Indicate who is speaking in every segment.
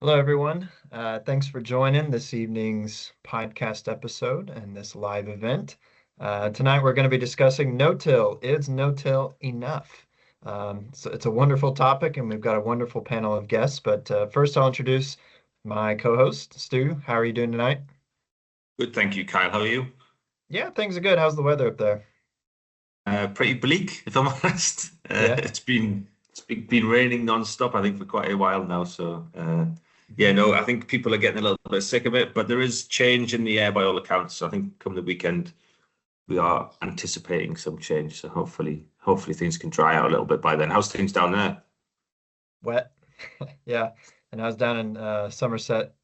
Speaker 1: Hello, everyone. Thanks for joining this evening's podcast episode and this live event. Tonight, we're going to be discussing no-till. Is no-till enough? So it's a wonderful topic, and we've got a wonderful panel of guests. But first, I'll introduce my co-host, Stu. How are you doing tonight?
Speaker 2: Good, thank you, Kyle. How are you?
Speaker 1: Yeah, things are good. How's the weather up there?
Speaker 2: Pretty bleak, if I'm honest.
Speaker 1: Yeah.
Speaker 2: It's been raining non-stop, I think, for quite a while now. So yeah, no, I think people are getting a little bit sick of it, but there is change in the air by all accounts. So I think come the weekend, we are anticipating some change. So hopefully things can dry out a little bit by then. How's things down there?
Speaker 1: Wet. Yeah. And I was down in Somerset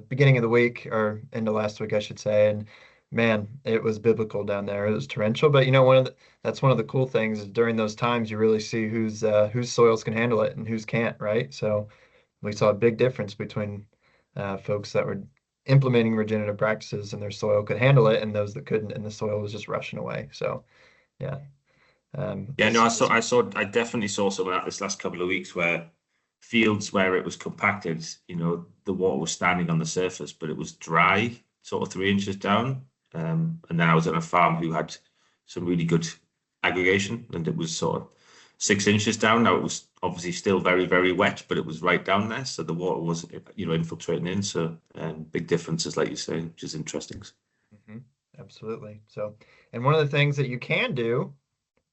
Speaker 1: beginning of the week or into last week, I should say. And man, it was biblical down there. It was torrential. But that's one of the cool things is during those times you really see whose soils can handle it and whose can't, right? So we saw a big difference between folks that were implementing regenerative practices and their soil could handle it and those that couldn't, and the soil was just rushing away. So yeah.
Speaker 2: Yeah, no, I definitely saw some of that this last couple of weeks where fields where it was compacted, the water was standing on the surface, but it was dry, sort of 3 inches down. And then I was on a farm who had some really good aggregation, and it was sort of 6 inches down. Now it was obviously still very, very wet, but it was right down there, so the water was, infiltrating in. So big differences, like you say, which is interesting.
Speaker 1: hmm Absolutely. So, and one of the things that you can do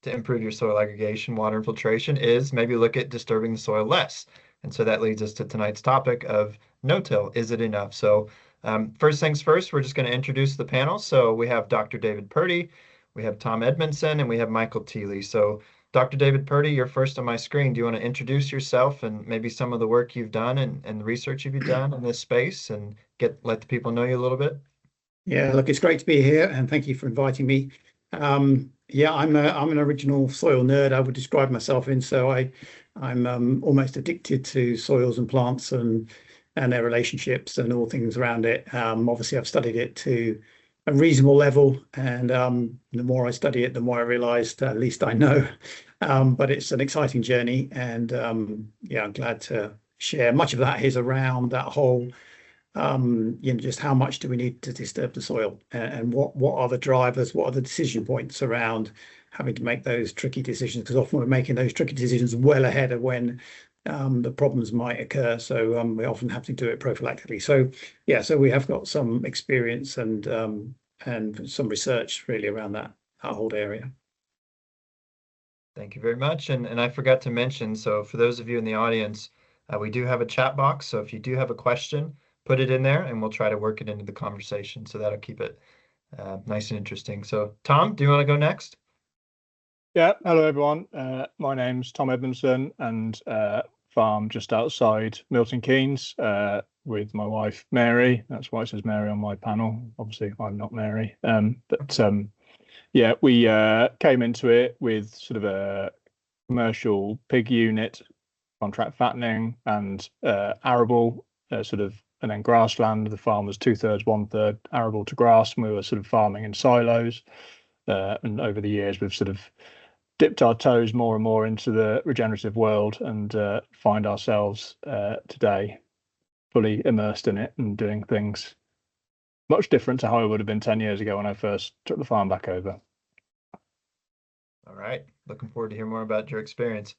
Speaker 1: to improve your soil aggregation, water infiltration, is maybe look at disturbing the soil less. And so that leads us to tonight's topic of no-till. Is it enough? So first things first, we're just going to introduce the panel. So we have Dr. David Purdy, we have Tom Edmondson, and we have Michael Teeley. So Dr. David Purdy, you're first on my screen. Do you want to introduce yourself and maybe some of the work you've done and the research you've done in this space and let the people know you a little bit?
Speaker 3: Yeah, look, it's great to be here, and thank you for inviting me. Yeah, I'm an original soil nerd, I would describe myself in. So I'm almost addicted to soils and plants and their relationships and all things around it. Obviously, I've studied it to a reasonable level, and the more I study it, the more I realised at least I know. But it's an exciting journey, and yeah, I'm glad to share. Much of that is around that whole just how much do we need to disturb the soil, and what are the drivers, what are the decision points around having to make those tricky decisions, because often we're making those tricky decisions well ahead of when the problems might occur. So we often have to do it prophylactically. So yeah, so we have got some experience and some research really around that whole area.
Speaker 1: Thank you very much. And I forgot to mention, so for those of you in the audience, we do have a chat box. So if you do have a question, put it in there and we'll try to work it into the conversation. So that'll keep it nice and interesting. So Tom, do you want to go next?
Speaker 4: Yeah, hello everyone. My name's Tom Edmondson, and farm just outside Milton Keynes with my wife Mary. That's why it says Mary on my panel. Obviously, I'm not Mary. Yeah, we came into it with sort of a commercial pig unit, contract fattening, and arable and then grassland. The farm was 2/3, 1/3 arable to grass, and we were sort of farming in silos. And over the years, we've sort of dipped our toes more and more into the regenerative world, and find ourselves today fully immersed in it and doing things much different to how I would have been 10 years ago when I first took the farm back over.
Speaker 1: All right. Looking forward to hear more about your experience.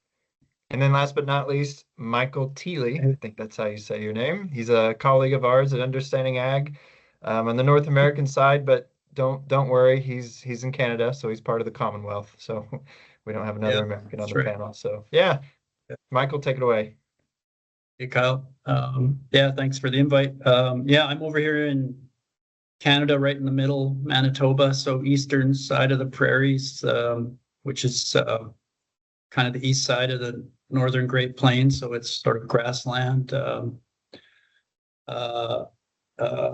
Speaker 1: And then last but not least, Michael Teeley. I think that's how you say your name. He's a colleague of ours at Understanding Ag on the North American side, but don't worry, he's in Canada, so he's part of the Commonwealth. So we don't have another American on the panel. So yeah, Michael, take it away.
Speaker 5: Hey, Kyle. Yeah, thanks for the invite. Yeah, I'm over here in Canada, right in the middle, Manitoba, so eastern side of the prairies, which is kind of the east side of the northern Great Plains, so it's sort of grassland.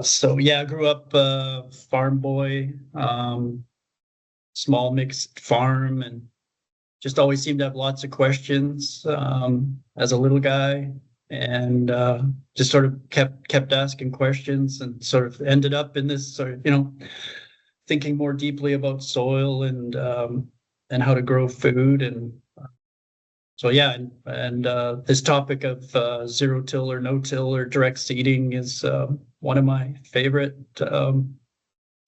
Speaker 5: So yeah, I grew up farm boy, small mixed farm, and just always seemed to have lots of questions as a little guy, and just sort of kept asking questions, and sort of ended up in this sort of, thinking more deeply about soil and how to grow food, and So yeah, and this topic of zero till or no till or direct seeding is one of my favorite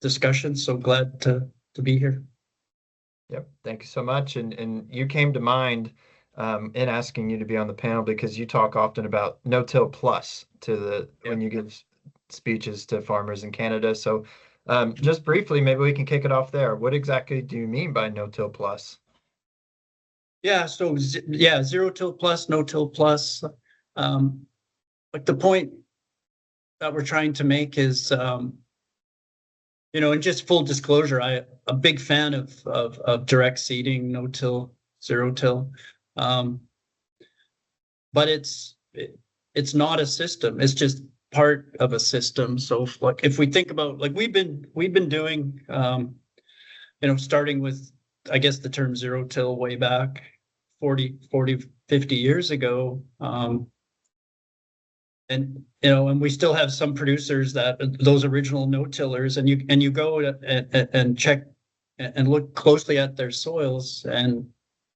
Speaker 5: discussions. So glad to be here.
Speaker 1: Yep, thank you so much. And you came to mind in asking you to be on the panel because you talk often about no-till plus when you give speeches to farmers in Canada. So just briefly, maybe we can kick it off there. What exactly do you mean by no-till plus?
Speaker 5: Yeah, so yeah, zero till plus, no till plus. Like the point that we're trying to make is, you know, and just full disclosure, I'm a big fan of direct seeding, no till, zero till. But it's not a system. It's just part of a system. So like if we think about, like we've been doing, you know, starting with, I guess the term zero till way back 40, 50 years ago. And you know, and we still have some producers that those original no-tillers, and you go and check and look closely at their soils, and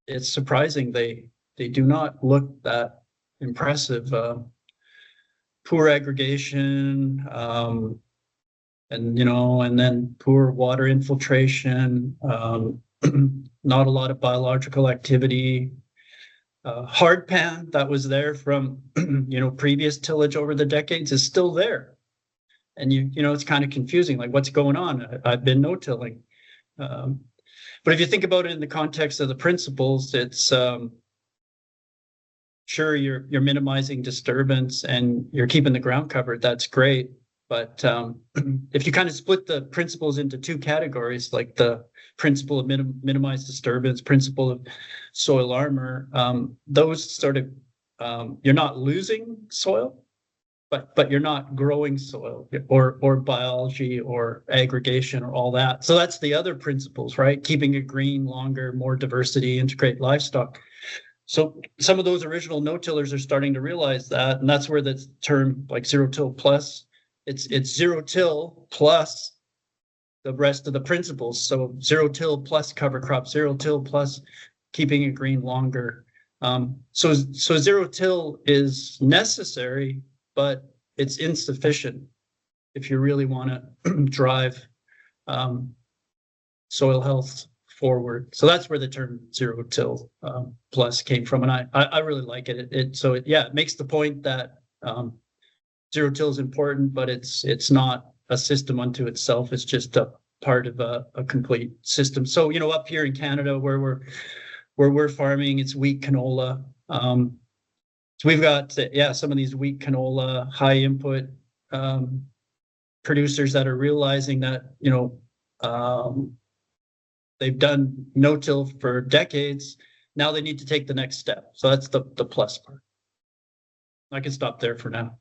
Speaker 5: it's surprising they do not look that impressive. Poor aggregation, and you know, and then poor water infiltration, not a lot of biological activity. Hard pan that was there from you know, previous tillage over the decades is still there, and you know, it's kind of confusing, like what's going on. I've been no-tilling, but if you think about it in the context of the principles, it's sure you're minimizing disturbance and you're keeping the ground covered. That's great, but if you kind of split the principles into two categories, like the principle of minimize disturbance, principle of soil armor, those sort of, you're not losing soil, but you're not growing soil or biology or aggregation or all that. So that's the other principles, right? Keeping it green longer, more diversity, integrate livestock. So some of those original no-tillers are starting to realize that, and that's where the term like zero till plus, it's zero till plus the rest of the principles. So zero till plus cover crop, zero till plus keeping it green longer. So zero till is necessary, but it's insufficient if you really want to drive soil health forward. So that's where the term zero till plus came from, and I really like it. It makes the point that zero till is important, but it's not a system unto itself. It's just a part of a complete system. So you know, up here in Canada where we're farming, it's wheat canola. So we've got some of these wheat canola high input producers that are realizing that, you know, they've done no-till for decades. Now they need to take the next step. So that's the plus part. I can stop there for now.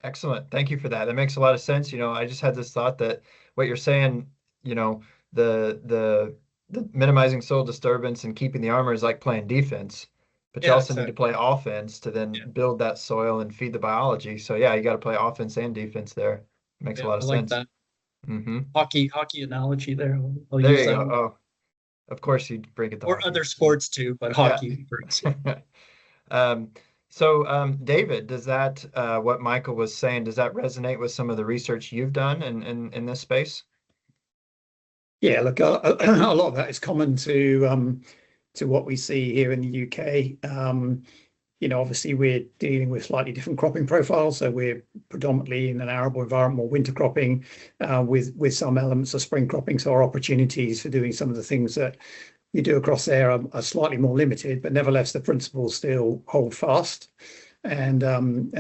Speaker 1: Excellent. Thank you for that. That makes a lot of sense. You know, I just had this thought that what you're saying, you know, the minimizing soil disturbance and keeping the armor is like playing defense, but you also need to play offense to then build that soil and feed the biology. So yeah, you got to play offense and defense there. It makes a lot of sense.
Speaker 5: That. Hockey analogy there. I'll
Speaker 1: there
Speaker 5: use
Speaker 1: you
Speaker 5: that
Speaker 1: go.
Speaker 5: one.
Speaker 1: Oh, of course you'd bring it to
Speaker 5: or
Speaker 1: hockey.
Speaker 5: Other sports too, but hockey.
Speaker 1: So David, does that what Michael was saying, does that resonate with some of the research you've done in this space?
Speaker 3: Yeah, look, a lot of that is common to what we see here in the UK. You know, obviously we're dealing with slightly different cropping profiles, so we're predominantly in an arable environment or winter cropping with some elements of spring cropping. So our opportunities for doing some of the things that you do across there are slightly more limited, but nevertheless the principles still hold fast and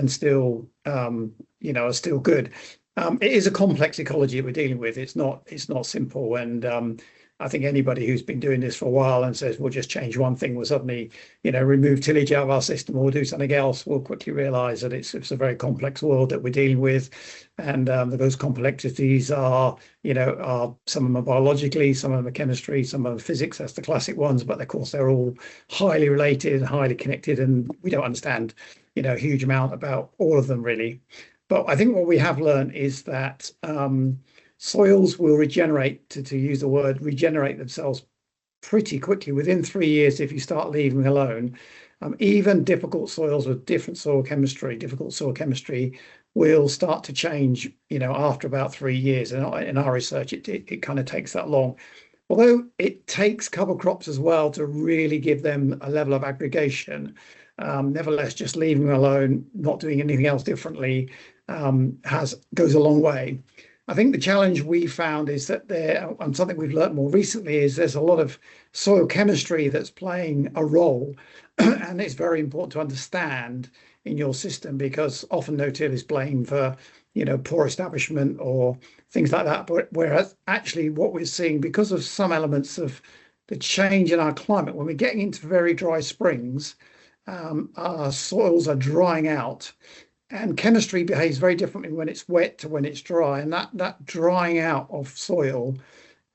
Speaker 3: still you know, are still good. It is a complex ecology that we're dealing with. It's not simple, and I think anybody who's been doing this for a while and says we'll just change one thing, we'll suddenly, you know, remove tillage out of our system or do something else, will quickly realise that it's a very complex world that we're dealing with, and those complexities are, you know, some of them are biologically, some of them are chemistry, some of them are physics. That's the classic ones, but of course they're all highly related, highly connected, and we don't understand, you know, a huge amount about all of them really. But I think what we have learned is that soils will regenerate, to use the word, regenerate themselves pretty quickly. Within 3 years, if you start leaving alone, even difficult soils with different soil chemistry, difficult soil chemistry will start to change, after about 3 years. And in our research, it kind of takes that long. Although it takes cover crops as well to really give them a level of aggregation, nevertheless, just leaving them alone, not doing anything else differently, goes a long way. I think the challenge we found is that and something we've learned more recently, is there's a lot of soil chemistry that's playing a role, and it's very important to understand in your system, because often no-till is blamed for, poor establishment or things like that. But whereas actually what we're seeing, because of some elements of the change in our climate, when we're getting into very dry springs, our soils are drying out. And chemistry behaves very differently when it's wet to when it's dry. And that drying out of soil,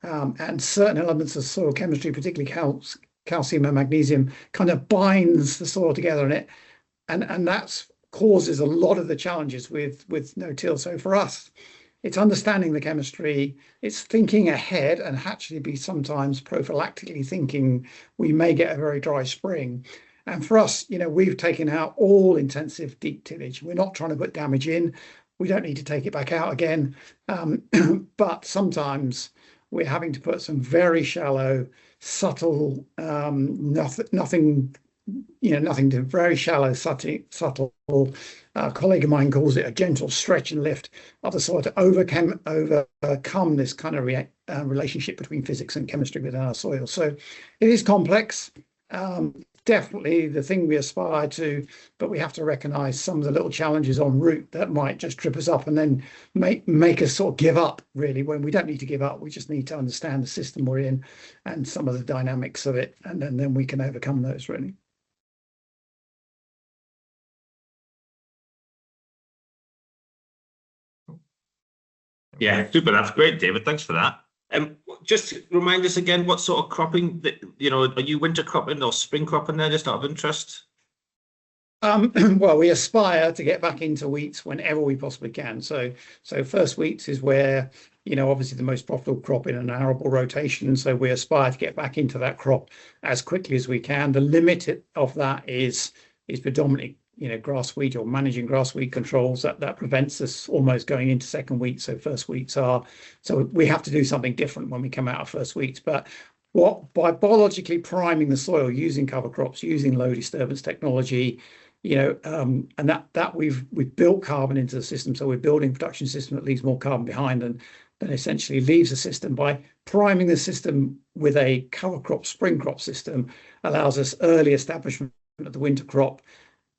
Speaker 3: and certain elements of soil chemistry, particularly calcium and magnesium, kind of binds the soil together, and that causes a lot of the challenges with no-till. So for us, it's understanding the chemistry, it's thinking ahead, and actually be sometimes prophylactically thinking we may get a very dry spring. And for us, we've taken out all intensive deep tillage. We're not trying to put damage in. We don't need to take it back out again. But sometimes we're having to put some very shallow, subtle, nothing to very shallow, subtle. A colleague of mine calls it a gentle stretch and lift of the soil to overcome this kind of relationship between physics and chemistry within our soil. So it is complex. Definitely the thing we aspire to, but we have to recognize some of the little challenges en route that might just trip us up and then make us sort of give up, really, when we don't need to give up. We just need to understand the system we're in and some of the dynamics of it, and then we can overcome those, really.
Speaker 2: Yeah, super. That's great, David. Thanks for that. Just remind us again, what sort of cropping that, are you winter cropping or spring cropping there, just out of interest?
Speaker 3: Well, we aspire to get back into wheats whenever we possibly can. So first wheats is where, obviously the most profitable crop in an arable rotation. So we aspire to get back into that crop as quickly as we can. The limit of that is predominantly, grass wheat, or managing grass wheat controls that prevents us almost going into second wheat. So first wheats so we have to do something different when we come out of first wheats. But by biologically priming the soil using cover crops, using low disturbance technology, and that we've built carbon into the system. So we're building a production system that leaves more carbon behind and then essentially leaves the system. By priming the system with a cover crop, spring crop system, allows us early establishment of the winter crop.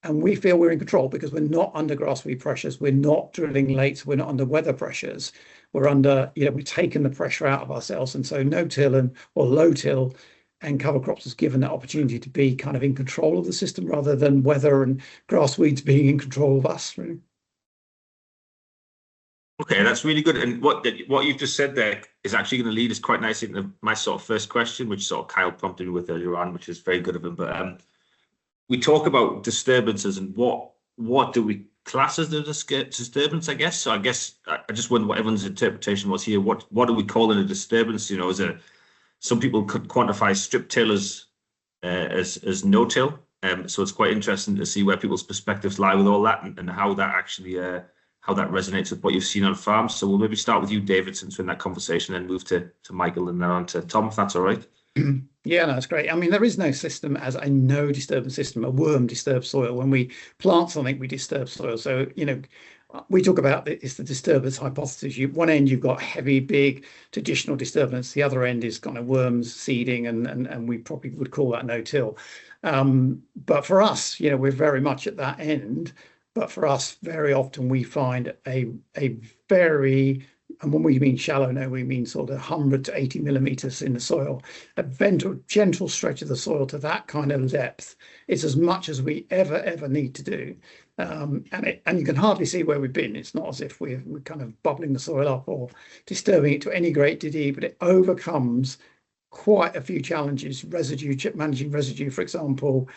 Speaker 3: And we feel we're in control because we're not under grass weed pressures. We're not drilling late. We're not under weather pressures. We're under, we've taken the pressure out of ourselves. And so no-till or low-till and cover crops has given that opportunity to be kind of in control of the system rather than weather and grass weeds being in control of us, really.
Speaker 2: Okay, that's really good. And what you've just said there is actually going to lead us quite nicely into my sort of first question, which sort of Kyle prompted me with earlier on, which is very good of him. But we talk about disturbances and what do we class as the disturbance, I guess. So I guess I just wonder what everyone's interpretation was here. What are we calling a disturbance? Some people could quantify strip till as no-till. So it's quite interesting to see where people's perspectives lie with all that and how that actually how that resonates with what you've seen on farms. So we'll maybe start with you, David, since we're in that conversation, and move to Michael and then on to Tom, if that's all right.
Speaker 3: Yeah, no, that's great. I mean, there is no system as a no disturbance system. A worm disturbs soil. When we plant something, we disturb soil. So, we talk about it's the disturbance hypothesis. One end, you've got heavy, big traditional disturbance. The other end is kind of worms seeding, and we probably would call that no-till. But for us, we're very much at that end. But for us, very often we find a very, and when we mean shallow, we mean sort of 100 to 80 millimeters in the soil. A gentle stretch of the soil to that kind of depth is as much as we ever need to do. And you can hardly see where we've been. It's not as if we're kind of bubbling the soil up or disturbing it to any great degree, but it overcomes quite a few challenges. Managing residue, for example,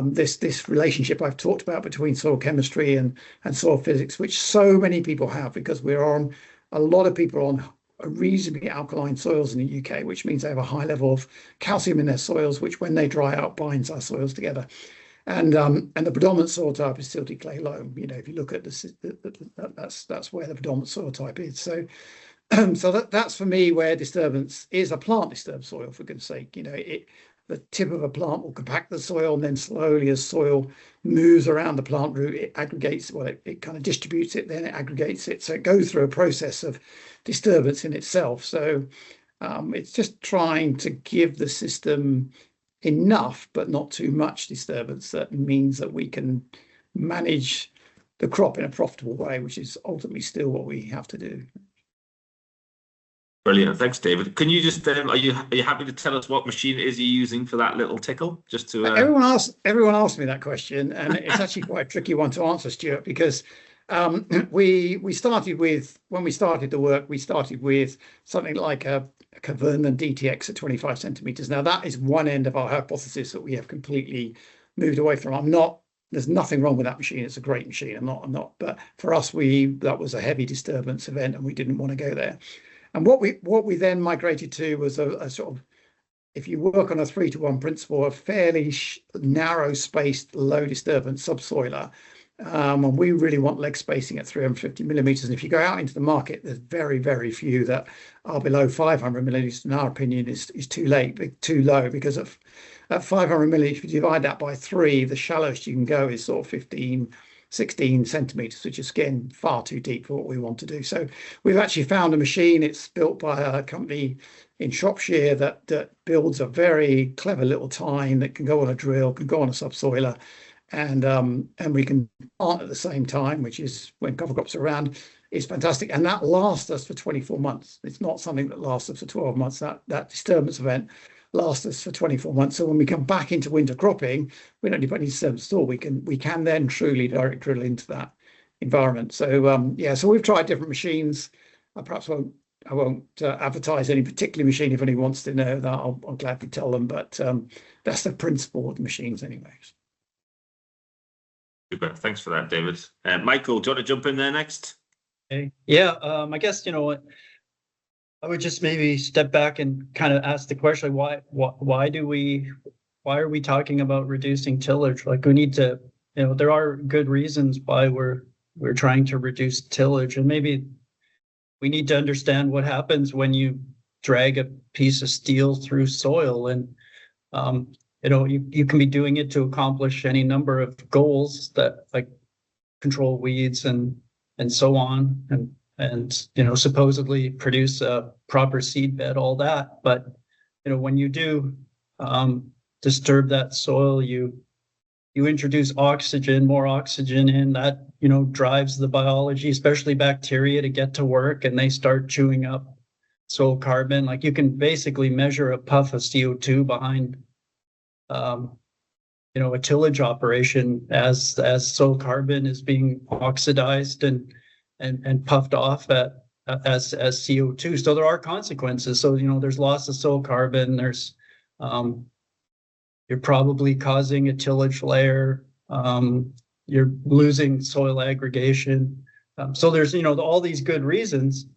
Speaker 3: this relationship I've talked about between soil chemistry and soil physics, which so many people have, because a lot of people are on reasonably alkaline soils in the UK, which means they have a high level of calcium in their soils, which when they dry out binds our soils together. And the predominant soil type is silty clay loam. You know, if you look at that's where the predominant soil type is. So so that's for me where disturbance is a plant disturbed soil, for goodness sake. You know, the tip of a plant will compact the soil, and then slowly as soil moves around the plant root, it aggregates, well, it kind of distributes it, then it aggregates it. So it goes through a process of disturbance in itself. So it's just trying to give the system enough, but not too much disturbance that means that we can manage the crop in a profitable way, which is ultimately still what we have to do.
Speaker 2: Brilliant, thanks, David. Can you just are you happy to tell us what machine it is you're using for that little tickle? Just to
Speaker 3: everyone asked me that question, and it's actually quite a tricky one to answer, Stuart, because we started with, when we started the work, we started with something like a Vernon DTX at 25 centimeters. Now that is one end of our hypothesis that we have completely moved away from. There's nothing wrong with that machine. It's a great machine. I'm not. But for us, that was a heavy disturbance event, and we didn't want to go there. And what we then migrated to was a sort of, if you work on a 3-to-1 principle, a fairly narrow spaced, low disturbance subsoiler. And we really want leg spacing at 350 millimeters. And if you go out into the market, there's very, very few that are below 500 millimeters. In our opinion, is too low, because at 500 millimeters, if you divide that by 3, the shallowest you can go is sort of 15, 16 centimeters, which is again far too deep for what we want to do. So we've actually found a machine. It's built by a company in Shropshire that builds a very clever little tine that can go on a drill, can go on a subsoiler, and we can plant at the same time, which is when cover crops are around. It's fantastic, and that lasts us for 24 months. It's not something that lasts us for 12 months. That disturbance event lasts us for 24 months. So when we come back into winter cropping, we don't need any disturbance at all. We can then truly direct drill into that environment. So so we've tried different machines. I won't advertise any particular machine. If anyone wants to know that, I'll gladly tell them. But that's the principle of the machines, anyways.
Speaker 2: Super. Thanks for that, David. Michael, do you want to jump in there next?
Speaker 5: Okay. Yeah. I guess, you know what, I would just maybe step back and kind of ask the question, why are we talking about reducing tillage? Like, we need to, you know, there are good reasons why we're trying to reduce tillage, and maybe we need to understand what happens when you drag a piece of steel through soil. And you know, you can be doing it to accomplish any number of goals, that like control weeds and so on, and you know, supposedly produce a proper seed bed, all that. But you know, when you do disturb that soil, you introduce more oxygen in that, you know, drives the biology, especially bacteria, to get to work, and they start chewing up soil carbon. Like, you can basically measure a puff of CO2 behind you know, a tillage operation as soil carbon is being oxidized and puffed off as CO2. So there are consequences. So, you know, there's loss of soil carbon. There's you're probably causing a tillage layer. You're losing soil aggregation. So there's, you know, all these good reasons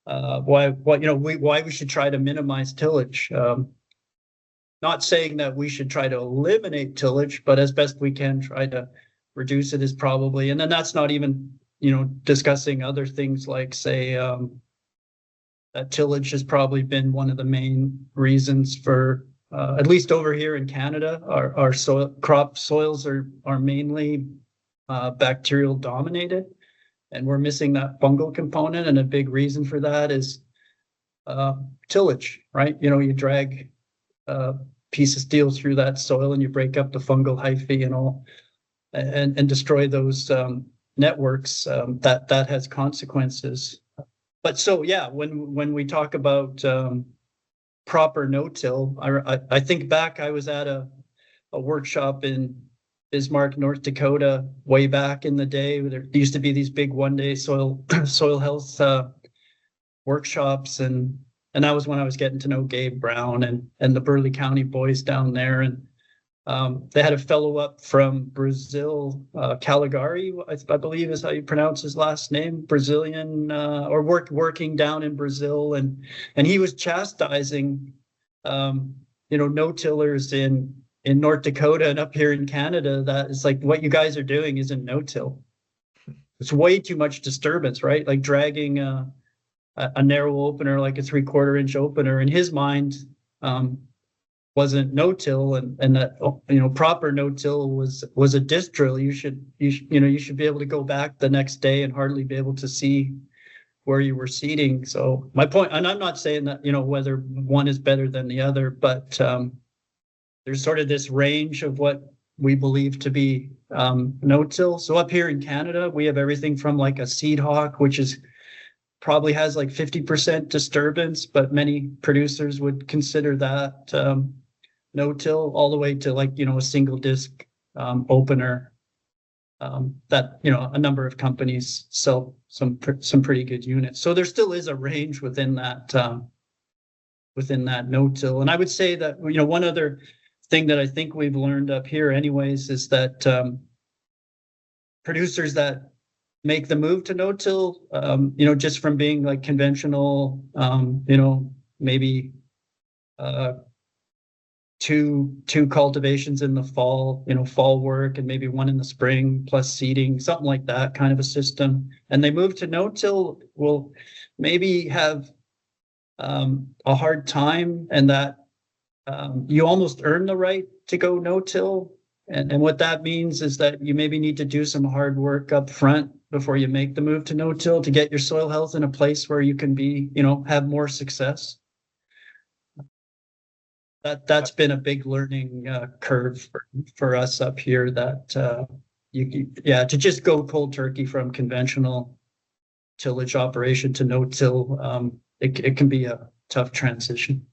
Speaker 5: why we should try to minimize tillage. Not saying that we should try to eliminate tillage, but as best we can try to reduce it is probably, and then that's not even, you know, discussing other things like, say, that tillage has probably been one of the main reasons for, at least over here in Canada, our crop soils are mainly bacterial dominated, and we're missing that fungal component. And a big reason for that is tillage, right? You know, you drag piece of steel through that soil and you break up the fungal hyphae and all, and destroy those networks. That has consequences. But so yeah, when we talk about proper no-till, I think back, I was at a workshop in Bismarck, North Dakota, way back in the day. There used to be these big one-day soil health workshops, and that was when I was getting to know Gabe Brown and the Burleigh County boys down there. And They had a fellow up from Brazil, Caligari, I believe is how you pronounce his last name, Brazilian, or working down in Brazil, and he was chastising, no-tillers in North Dakota and up here in Canada. That is like, what you guys are doing isn't no-till. It's way too much disturbance, right? Like dragging a narrow opener, like a 3/4 inch opener, in his mind, wasn't no-till, and that proper no-till was a disc drill. You should be able to go back the next day and hardly be able to see where you were seeding. So my point, and I'm not saying that whether one is better than the other, but there's sort of this range of what we believe to be no-till. So up here in Canada, we have everything from like a seed hawk, which probably has like 50% disturbance, but many producers would consider that no-till, all the way to like a single disc opener that a number of companies sell some pretty good units. So there still is a range within that no-till. And I would say that one other thing that I think we've learned up here anyways is that producers that make the move to no-till, just from being like conventional, maybe two cultivations in the fall, fall work, and maybe one in the spring plus seeding, something like that kind of a system. And they move to no-till will maybe have a hard time, and that you almost earn the right to go no-till. And what that means is that you maybe need to do some hard work up front before you make the move to no-till to get your soil health in a place where you can be, have more success. That's been a big learning curve for us up here, that to just go cold turkey from conventional tillage operation to no-till, it can be a tough transition.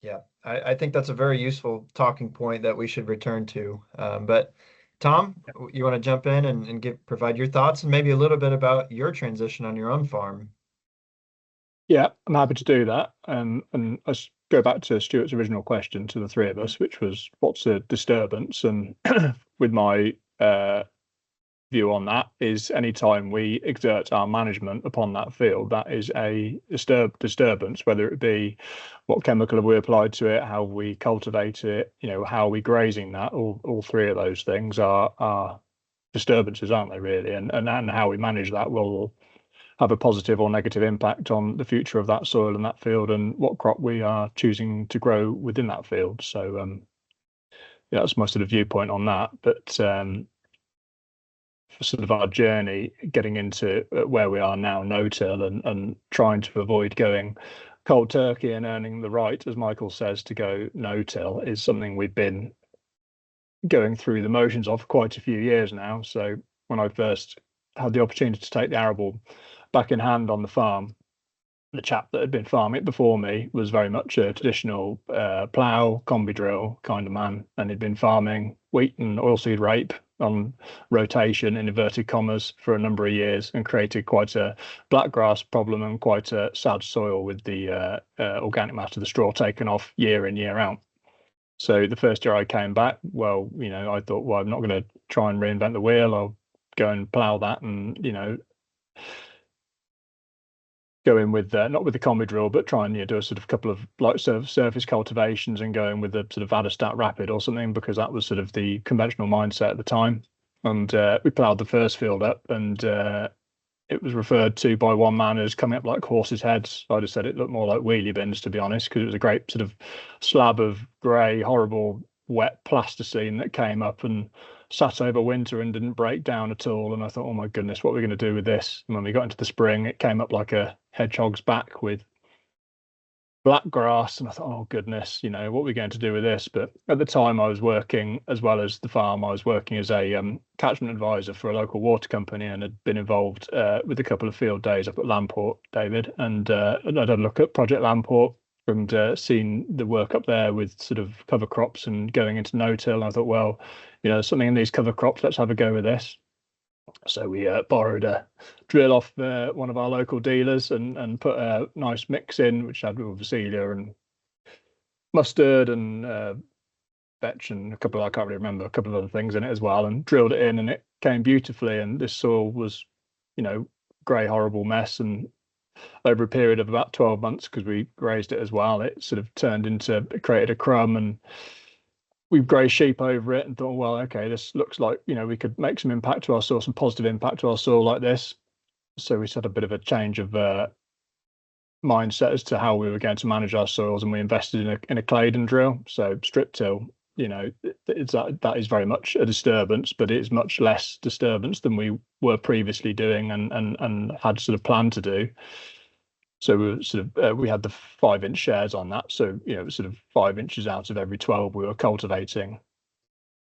Speaker 1: Yeah, I think that's a very useful talking point that we should return to. But Tom, you want to jump in and provide your thoughts and maybe a little bit about your transition on your own farm?
Speaker 4: Yeah, I'm happy to do that. And let's go back to Stuart's original question to the three of us, which was, what's a disturbance? And with my view on that is, anytime we exert our management upon that field, that is a disturbance, whether it be what chemical have we applied to it, how we cultivate it, how are we grazing that. All three of those things are disturbances, aren't they, really? And how we manage that will have a positive or negative impact on the future of that soil and that field, and what crop we are choosing to grow within that field. So that's my sort of viewpoint on that. But for sort of our journey getting into where we are now, no-till, and trying to avoid going cold turkey and earning the right, as Michael says, to go no-till, is something we've been going through the motions of for quite a few years now. So when I first had the opportunity to take the arable back in hand on the farm, the chap that had been farming it before me was very much a traditional plough, combi drill kind of man, and he'd been farming wheat and oilseed rape on rotation, in inverted commas, for a number of years, and created quite a blackgrass problem and quite a sad soil with the organic matter, the straw, taken off year in, year out. So the first year I came back, I thought, well, I'm not going to try and reinvent the wheel. I'll go and plough that and, go in with not with the combi drill, but try and do a sort of couple of light surface cultivations and go in with the sort of Adostat Rapid or something, because that was sort of the conventional mindset at the time. And we ploughed the first field up, and it was referred to by one man as coming up like horses' heads. I just said it looked more like wheelie bins, to be honest, because it was a great sort of slab of grey, horrible, wet plasticine that came up and sat over winter and didn't break down at all. And I thought, oh my goodness, what are we going to do with this? And when we got into the spring, it came up like a hedgehog's back with black grass, and I thought, oh goodness, what are we going to do with this? But at the time, I was working, as well as the farm, I was working as a catchment advisor for a local water company, and had been involved with a couple of field days up at Lamport, David, and I'd had a look at Project Lamport and seen the work up there with sort of cover crops and going into no-till. And I thought, well, something in these cover crops, let's have a go with this. So we borrowed a drill off one of our local dealers and put a nice mix in, which had Vercelia and mustard and vetch and a couple of, I can't really remember, a couple of other things in it as well, and drilled it in, and it came beautifully. And this soil was, grey, horrible mess. And over a period of about 12 months, because we grazed it as well, it sort of it created a crumb, and we've grazed sheep over it and thought, well, okay, this looks like, we could make some impact to our soil, some positive impact to our soil like this. So we had a bit of a change of mindset as to how we were going to manage our soils, and we invested in a claydon drill. So strip till, that is very much a disturbance, but it's much less disturbance than we were previously doing and had sort of planned to do. So we were we had the 5-inch shares on that. So, sort of 5 inches out of every 12 we were cultivating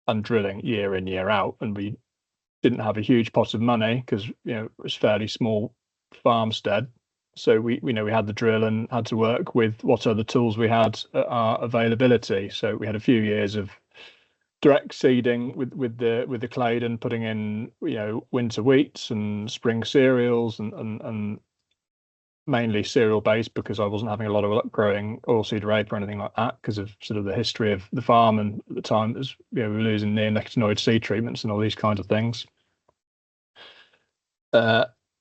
Speaker 4: and drilling year in, year out. And we didn't have a huge pot of money because, it was a fairly small farmstead. So we had the drill and had to work with what other tools we had at our availability. So we had a few years of direct seeding with the claydon, putting in, winter wheats and spring cereals and mainly cereal based, because I wasn't having a lot of luck growing oilseed rape or anything like that because of sort of the history of the farm. And at the time, it was, we were losing neonicotinoid seed treatments and all these kinds of things.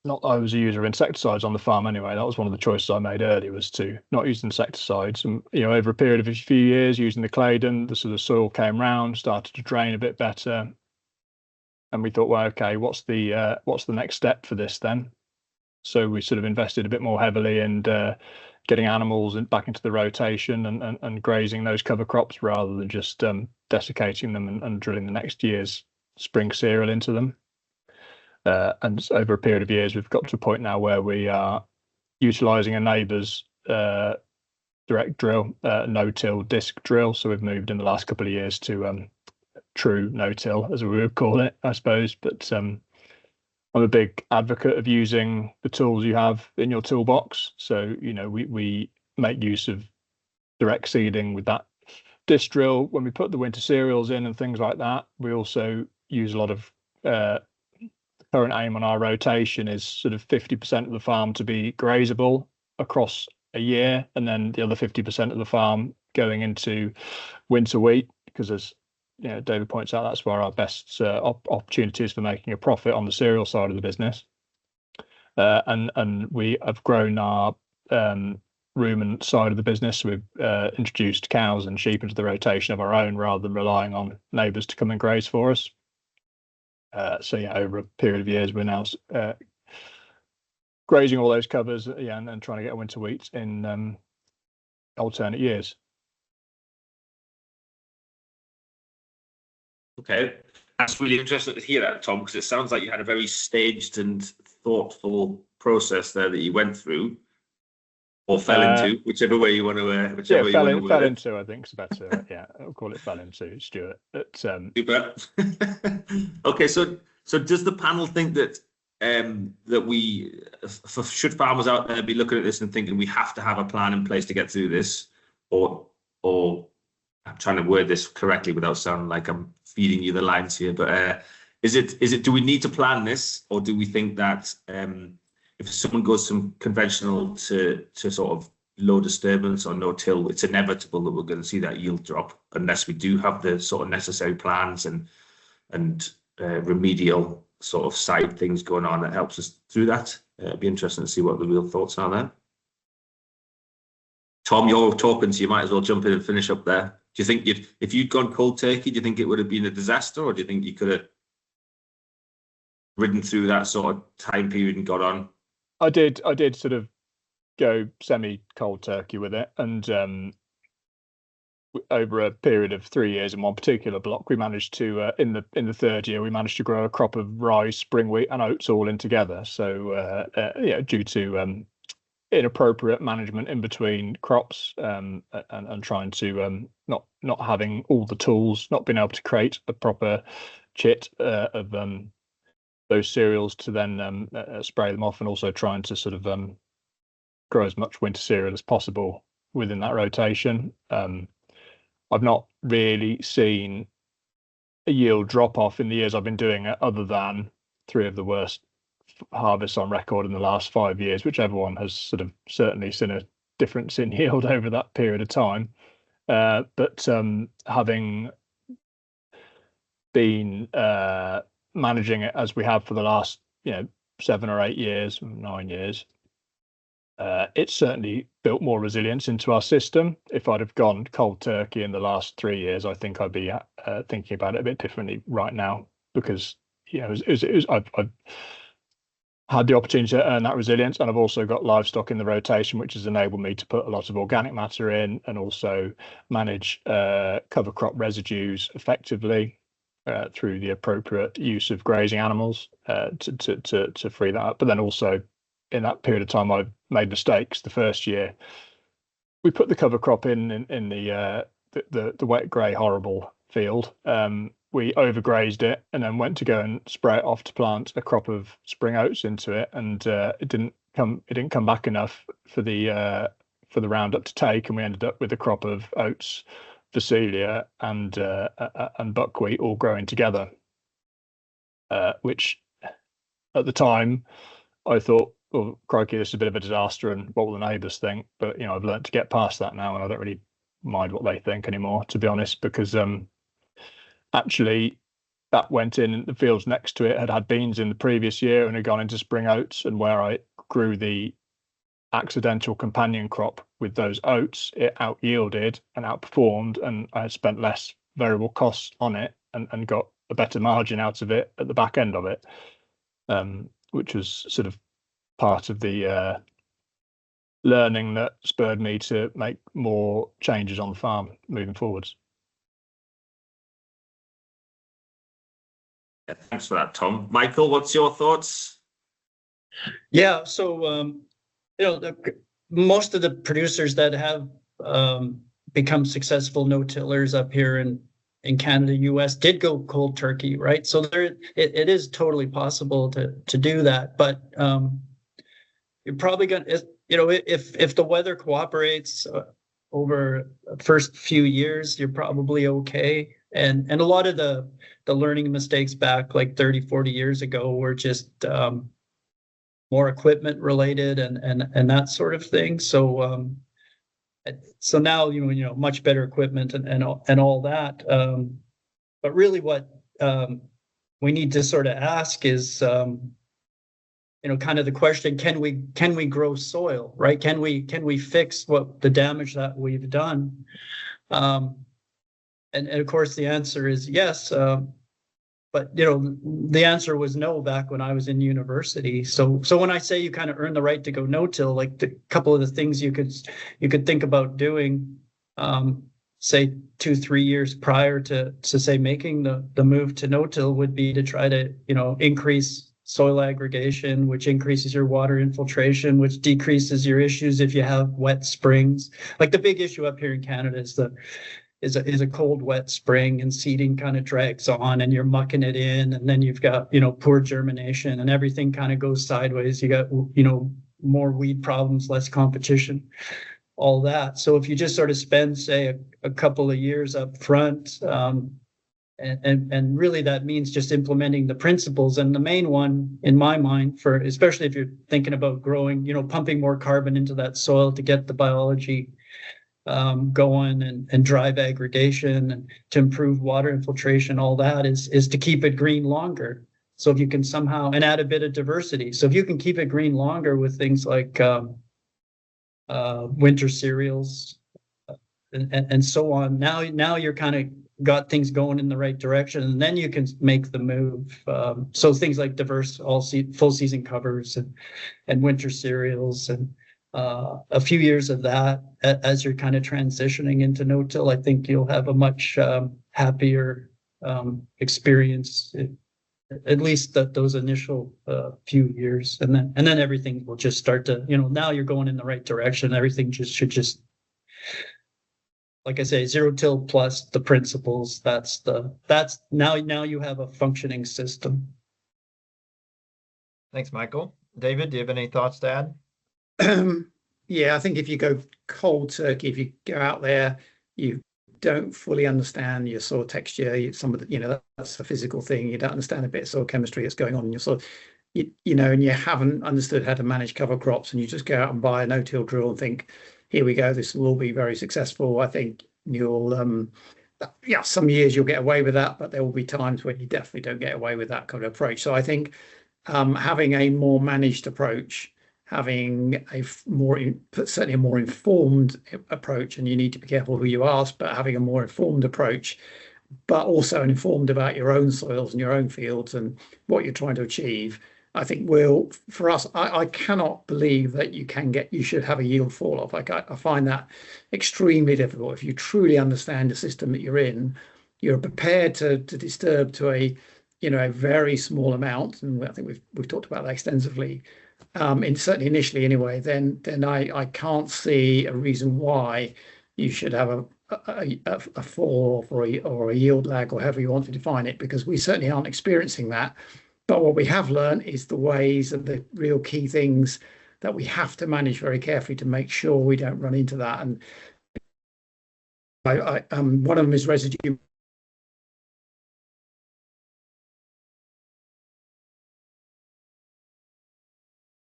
Speaker 4: Not that I was a user of insecticides on the farm anyway. That was one of the choices I made early, was to not use insecticides. And over a period of a few years using the claydon, the sort of soil came round, started to drain a bit better, and we thought, well, okay, what's the next step for this then? So we sort of invested a bit more heavily in getting animals back into the rotation and grazing those cover crops rather than just desiccating them and drilling the next year's spring cereal into them. And over a period of years, we've got to a point now where we are utilising a neighbour's direct drill, no-till disc drill. So we've moved in the last couple of years to true no-till, as we would call it, I suppose. But I'm a big advocate of using the tools you have in your toolbox. So, we make use of direct seeding with that disc drill when we put the winter cereals in and things like that. We also use a lot of current aim on our rotation is sort of 50% of the farm to be grazable across a year, and then the other 50% of the farm going into winter wheat, because as David points out, that's where our best opportunities for making a profit on the cereal side of the business. And we have grown our ruminant side of the business. We've introduced cows and sheep into the rotation of our own rather than relying on neighbours to come and graze for us. So over a period of years, we're now grazing all those covers, and trying to get winter wheat in alternate years.
Speaker 2: Okay, that's really interesting to hear that, Tom, because it sounds like you had a very staged and thoughtful process there that you went through, or fell into, whichever way you want to.
Speaker 4: Fell into, I think is better. Yeah, I'll call it fell into, Stuart.
Speaker 2: Super. Okay, so does the panel think that should farmers out there be looking at this and thinking we have to have a plan in place to get through this, or I'm trying to word this correctly without sounding like I'm feeding you the lines here, but is it do we need to plan this, or do we think that if someone goes from conventional to sort of low disturbance or no till, it's inevitable that we're going to see that yield drop unless we do have the sort of necessary plans and remedial sort of side things going on that helps us through that? It'd be interesting to see what the real thoughts are there. Tom, you're talking, so you might as well jump in and finish up there. Do you think if you'd gone cold turkey, do you think it would have been a disaster, or do you think you could have ridden through that sort of time period and got on?
Speaker 4: I did sort of go semi cold turkey with it, and over a period of 3 years in one particular block, we managed to in the third year we managed to grow a crop of rye, spring wheat, and oats all in together. So due to inappropriate management in between crops, and trying to not having all the tools, not being able to create a proper chit of those cereals to then spray them off, and also trying to sort of grow as much winter cereal as possible within that rotation. I've not really seen a yield drop off in the years I've been doing it, other than 3 of the worst harvests on record in the last 5 years, which everyone has sort of certainly seen a difference in yield over that period of time. But having been managing it as we have for the last 7 or 8 years, 9 years, it's certainly built more resilience into our system. If I'd have gone cold turkey in the last 3 years, I think I'd be thinking about it a bit differently right now, because I've had the opportunity to earn that resilience, and I've also got livestock in the rotation, which has enabled me to put a lot of organic matter in and also manage cover crop residues effectively through the appropriate use of grazing animals to free that up. But then also in that period of time, I've made mistakes. The first year we put the cover crop in the wet grey horrible field. We overgrazed it and then went to go and spray it off to plant a crop of spring oats into it, and it didn't come back enough for the Roundup to take, and we ended up with a crop of oats, Phacelia, and buckwheat all growing together, which at the time I thought, well, crikey, this is a bit of a disaster, and what will the neighbours think? But I've learned to get past that now, and I don't really mind what they think anymore, to be honest, because actually that went in the fields next to it had beans in the previous year and had gone into spring oats, and where I grew the accidental companion crop with those oats, it out yielded and outperformed, and I had spent less variable costs on it and got a better margin out of it at the back end of it, which was sort of part of the learning that spurred me to make more changes on the farm moving forwards.
Speaker 2: Yeah, thanks for that, Tom. Michael, what's your thoughts?
Speaker 5: Yeah, so most of the producers that have become successful no-tillers up here in Canada, US, did go cold turkey, right? So it is totally possible to do that, but you're probably going to, if the weather cooperates over the first few years, you're probably okay. And a lot of the learning mistakes back like 30, 40 years ago were just more equipment related and that sort of thing. So now, much better equipment and all that. But really what we need to sort of ask is, kind of the question, can we grow soil, right? Can we fix what the damage that we've done? And of course the answer is yes, but the answer was no back when I was in university. So when I say you kind of earn the right to go no-till, like the couple of the things you could think about doing, say 2-3 years prior to say making the move to no-till would be to try to increase soil aggregation, which increases your water infiltration, which decreases your issues if you have wet springs. Like the big issue up here in Canada is a cold, wet spring, and seeding kind of drags on, and you're mucking it in, and then you've got poor germination, and everything kind of goes sideways. You got more weed problems, less competition, all that. So if you just sort of spend, say, a couple of years up front, and really that means just implementing the principles. And the main one in my mind, for especially if you're thinking about growing, pumping more carbon into that soil to get the biology going and drive aggregation and to improve water infiltration, all that is to keep it green longer. So if you can somehow, and add a bit of diversity. So if you can keep it green longer with things like winter cereals and so on, now you're kind of got things going in the right direction, and then you can make the move. So things like diverse full season covers and winter cereals, and a few years of that as you're kind of transitioning into no-till, I think you'll have a much happier experience, at least those initial few years, and then everything will just start to, now you're going in the right direction. Everything should just, like I say, zero-till plus the principles. That's now you have a functioning system.
Speaker 1: Thanks, Michael. David, do you have any thoughts to add?
Speaker 3: Yeah, I think if you go cold turkey, if you go out there, you don't fully understand your soil texture. Some of the, that's a physical thing. You don't understand a bit of soil chemistry that's going on in your soil. And you haven't understood how to manage cover crops, and you just go out and buy a no-till drill and think, here we go, this will all be very successful. I think you'll yeah, some years you'll get away with that, but there will be times when you definitely don't get away with that kind of approach. So I think having a more managed approach, having certainly a more informed approach, and you need to be careful who you ask, but having a more informed approach, but also informed about your own soils and your own fields and what you're trying to achieve. I think for us, I cannot believe that you should have a yield fall off. Like I find that extremely difficult. If you truly understand the system that you're in, you're prepared to disturb to a very small amount, and I think we've talked about that extensively. Certainly initially anyway, then I can't see a reason why you should have a fall off or a yield lag, or however you want to define it, because we certainly aren't experiencing that. But what we have learned is the ways of the real key things that we have to manage very carefully to make sure we don't run into that. And one of them is residue.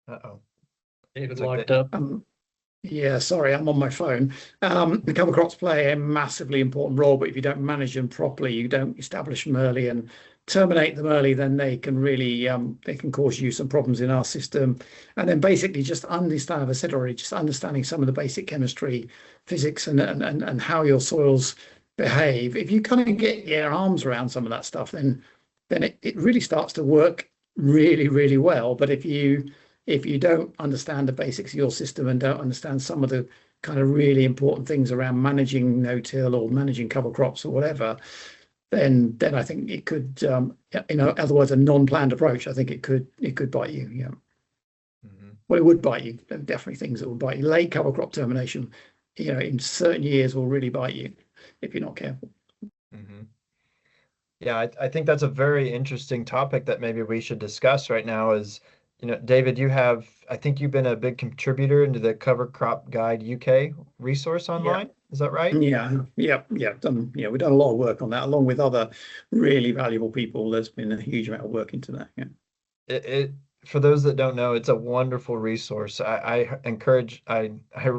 Speaker 1: Uh-oh.
Speaker 5: David locked up.
Speaker 3: Yeah, sorry, I'm on my phone. The cover crops play a massively important role, but if you don't manage them properly, you don't establish them early and terminate them early, then they can really they can cause you some problems in our system. And then basically just understand, as I said already, just understanding some of the basic chemistry, physics, and how your soils behave. If you kind of get your arms around some of that stuff, then it really starts to work really, really well. But if you don't understand the basics of your system and don't understand some of the kind of really important things around managing no-till or managing cover crops or whatever, then I think it could, otherwise a non-planned approach, I think it could bite you. Yeah. Mm-hmm. Well, it would bite you. There are definitely things that will bite you. Late cover crop termination, in certain years will really bite you if you're not careful.
Speaker 1: Mm-hmm. Yeah, I think that's a very interesting topic that maybe we should discuss right now is, David, I think you've been a big contributor into the Cover Crop Guide UK resource online. Yeah. Is that right?
Speaker 3: Yeah. We've done a lot of work on that along with other really valuable people. There's been a huge amount of work into that. Yeah.
Speaker 1: For those that don't know, it's a wonderful resource. I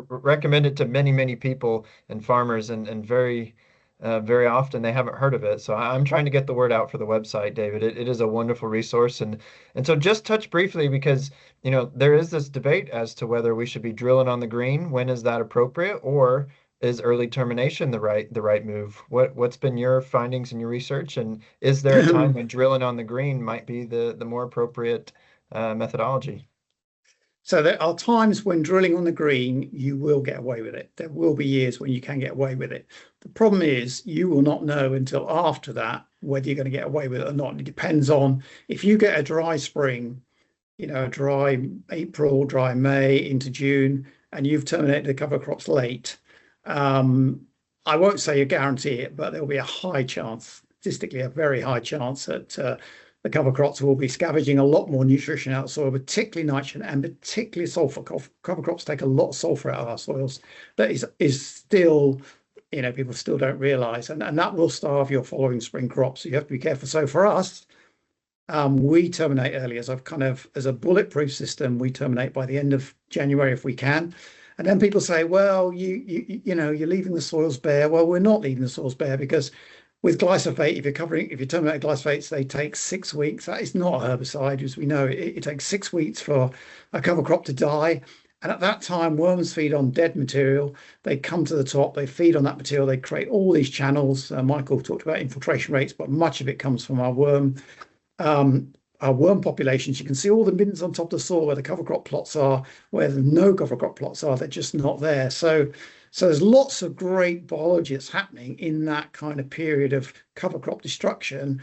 Speaker 1: recommend it to many, many people and farmers, and very often they haven't heard of it. So I'm trying to get the word out for the website, David. It is a wonderful resource. And so just touch briefly, because, there is this debate as to whether we should be drilling on the green. When is that appropriate? Or is early termination the right move? What's been your findings in your research? And is there a time when drilling on the green might be the more appropriate methodology?
Speaker 3: So there are times when drilling on the green, you will get away with it. There will be years when you can get away with it. The problem is you will not know until after that whether you're going to get away with it or not. It depends on if you get a dry spring, a dry April, dry May into June, and you've terminated the cover crops late. I won't say you guarantee it, but there will be a high chance, statistically a very high chance, that the cover crops will be scavenging a lot more nutrition out of soil, particularly nitrogen and particularly sulfur. Cover crops take a lot of sulfur out of our soils. That is still, people still don't realize, and that will starve your following spring crops. So you have to be careful. So for us, we terminate early as a bulletproof system. We terminate by the end of January if we can. And then people say, well, you're leaving the soils bare. Well, we're not leaving the soils bare, because with glyphosate, if you terminate glyphosates, they take 6 weeks. That is not a herbicide, as we know. It takes 6 weeks for a cover crop to die. And at that time, worms feed on dead material. They come to the top, they feed on that material, they create all these channels. Michael talked about infiltration rates, but much of it comes from our worm populations. You can see all the bins on top of the soil where the cover crop plots are, where the no cover crop plots are. They're just not there. So there's lots of great biology that's happening in that kind of period of cover crop destruction.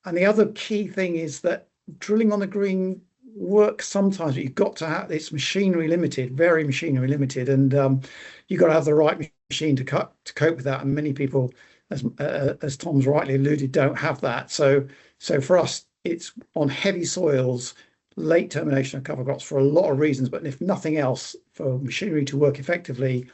Speaker 3: And the other key thing is that drilling on the green works sometimes, but you've got to have, it's machinery limited, very machinery limited, and you've got to have the right machine to cope with that. And many people, as Tom's rightly alluded, don't have that. So for us, it's on heavy soils, late termination of cover crops for a lot of reasons, but if nothing else, for machinery to work effectively,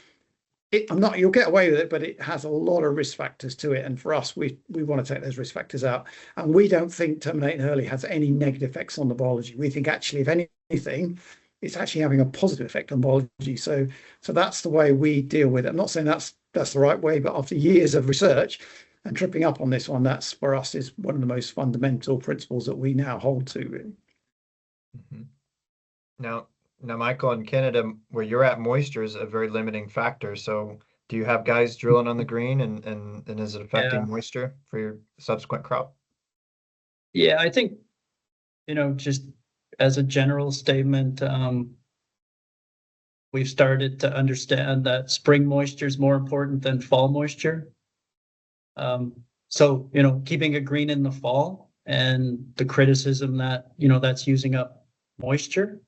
Speaker 3: you'll get away with it, but it has a lot of risk factors to it. And for us, we want to take those risk factors out. And we don't think terminating early has any negative effects on the biology. We think actually, if anything, it's actually having a positive effect on biology. So that's the way we deal with it. I'm not saying that's the right way, but after years of research, and tripping up on this one, that's for us is one of the most fundamental principles that we now hold to, really.
Speaker 1: Mm-hmm. Now, Michael, in Canada, where you're at, moisture is a very limiting factor. So do you have guys drilling on the green, and is it affecting moisture for your subsequent crop?
Speaker 5: Yeah, I think, just as a general statement, we've started to understand that spring moisture is more important than fall moisture. So, keeping it green in the fall, and the criticism that, that's using up moisture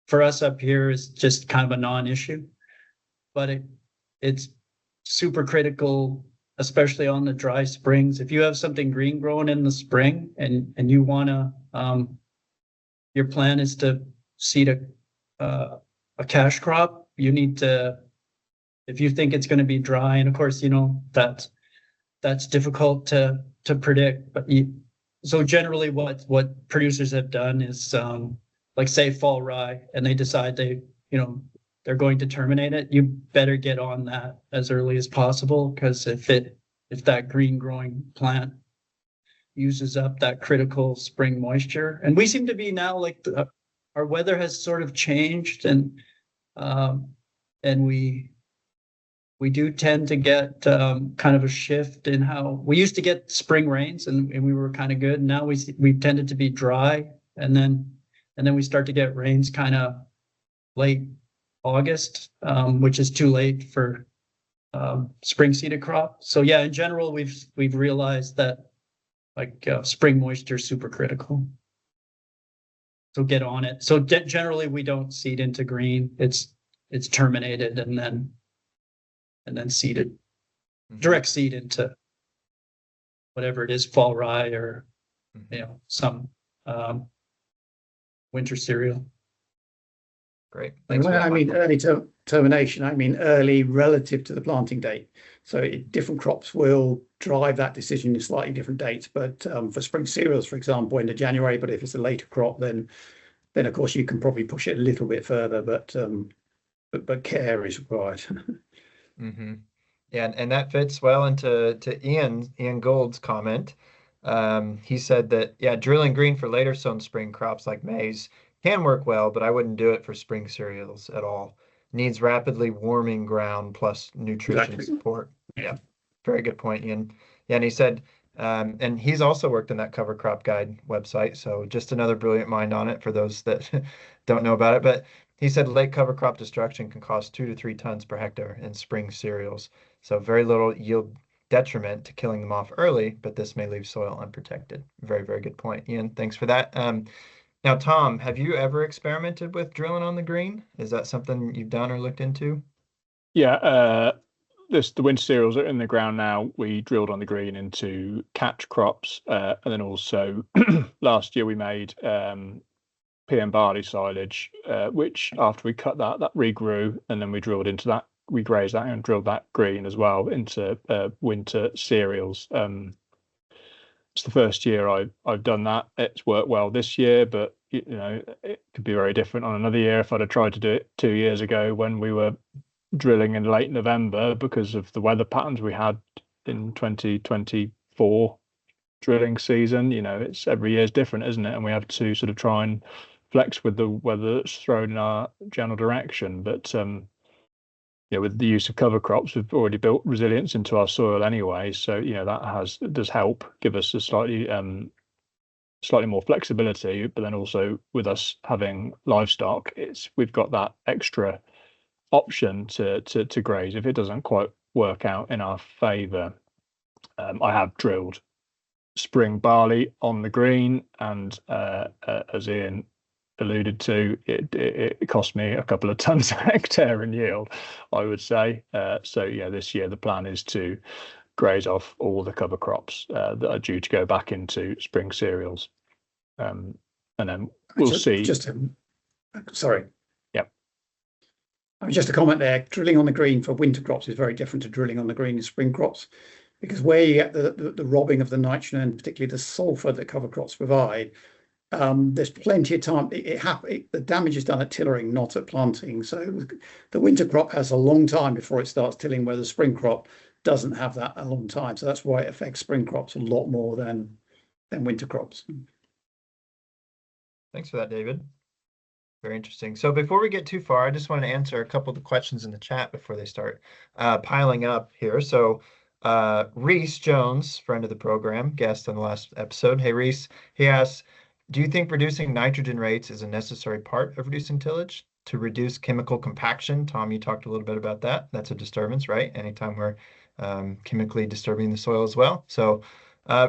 Speaker 5: for us up here is just kind of a non-issue, but it's super critical, especially on the dry springs. If you have something green growing in the spring and you want to, your plan is to seed a cash crop, you need to, if you think it's going to be dry, and of course, that's difficult to predict, but so generally what producers have done is, like say fall rye, and they decide they're going to terminate it, you better get on that as early as possible, because if that green growing plant uses up that critical spring moisture, and we seem to be now, like, our weather has sort of changed, and we do tend to get kind of a shift in how we used to get spring rains, and we were kind of good. Now we've tended to be dry, and then we start to get rains kind of late August, which is too late for spring seeded crop. So yeah, in general, we've realized that, like, spring moisture is super critical. So get on it. So generally, we don't seed into green. It's terminated and then seeded, direct seed into whatever it is, fall rye or some winter cereal.
Speaker 1: Great.
Speaker 3: Thanks. When I mean early termination, I mean early relative to the planting date. So different crops will drive that decision in slightly different dates. But for spring cereals, for example, into January. But if it's a later crop, then of course you can probably push it a little bit further. But care is required.
Speaker 1: Mm-hmm. Yeah, and that fits well into Ian Gould's comment. He said that, drilling green for later sown spring crops like maize can work well, but I wouldn't do it for spring cereals at all. Needs rapidly warming ground plus nutrition support. Yeah, very good point, Ian. Yeah, and he said, and he's also worked in that cover crop guide website, so just another brilliant mind on it for those that don't know about it. But he said late cover crop destruction can cost 2 to 3 tons per hectare in spring cereals, so very little yield detriment to killing them off early, but this may leave soil unprotected. Very, very good point, Ian. Thanks for that. Now, Tom, have you ever experimented with drilling on the green? Is that something you've done or looked into?
Speaker 4: Yeah, the winter cereals are in the ground now. We drilled on the green into catch crops, and then also last year we made pea and barley silage, which after we cut that regrew, and then we drilled into that, we grazed that and drilled that green as well into winter cereals. It's the first year I've done that. It's worked well this year, but it could be very different on another year if I'd have tried to do it 2 years ago when we were drilling in late November because of the weather patterns we had in 2024 drilling season. It's every year is different, isn't it? And we have to sort of try and flex with the weather that's thrown in our general direction. But with the use of cover crops, we've already built resilience into our soil anyway. So that does help give us a slightly more flexibility. But then also with us having livestock, we've got that extra option to graze if it doesn't quite work out in our favour. I have drilled spring barley on the green, and as Ian alluded to, it cost me a couple of tons a hectare in yield, I would say. So this year the plan is to graze off all the cover crops that are due to go back into spring cereals, and then we'll see.
Speaker 3: Sorry.
Speaker 4: Yep.
Speaker 3: I mean, just a comment there. Drilling on the green for winter crops is very different to drilling on the green in spring crops, because where you get the robbing of the nitrogen and particularly the sulfur that cover crops provide, there's plenty of time. The damage is done at tillering, not at planting. So the winter crop has a long time before it starts tilling, where the spring crop doesn't have that a long time. So that's why it affects spring crops a lot more than winter crops.
Speaker 1: Thanks for that, David. Very interesting. So before we get too far, I just want to answer a couple of the questions in the chat before they start piling up here. So Reese Jones, friend of the program, guest on the last episode. Hey, Reese, he asks, do you think reducing nitrogen rates is a necessary part of reducing tillage to reduce chemical compaction? Tom, you talked a little bit about that. That's a disturbance, right? Anytime we're chemically disturbing the soil as well. So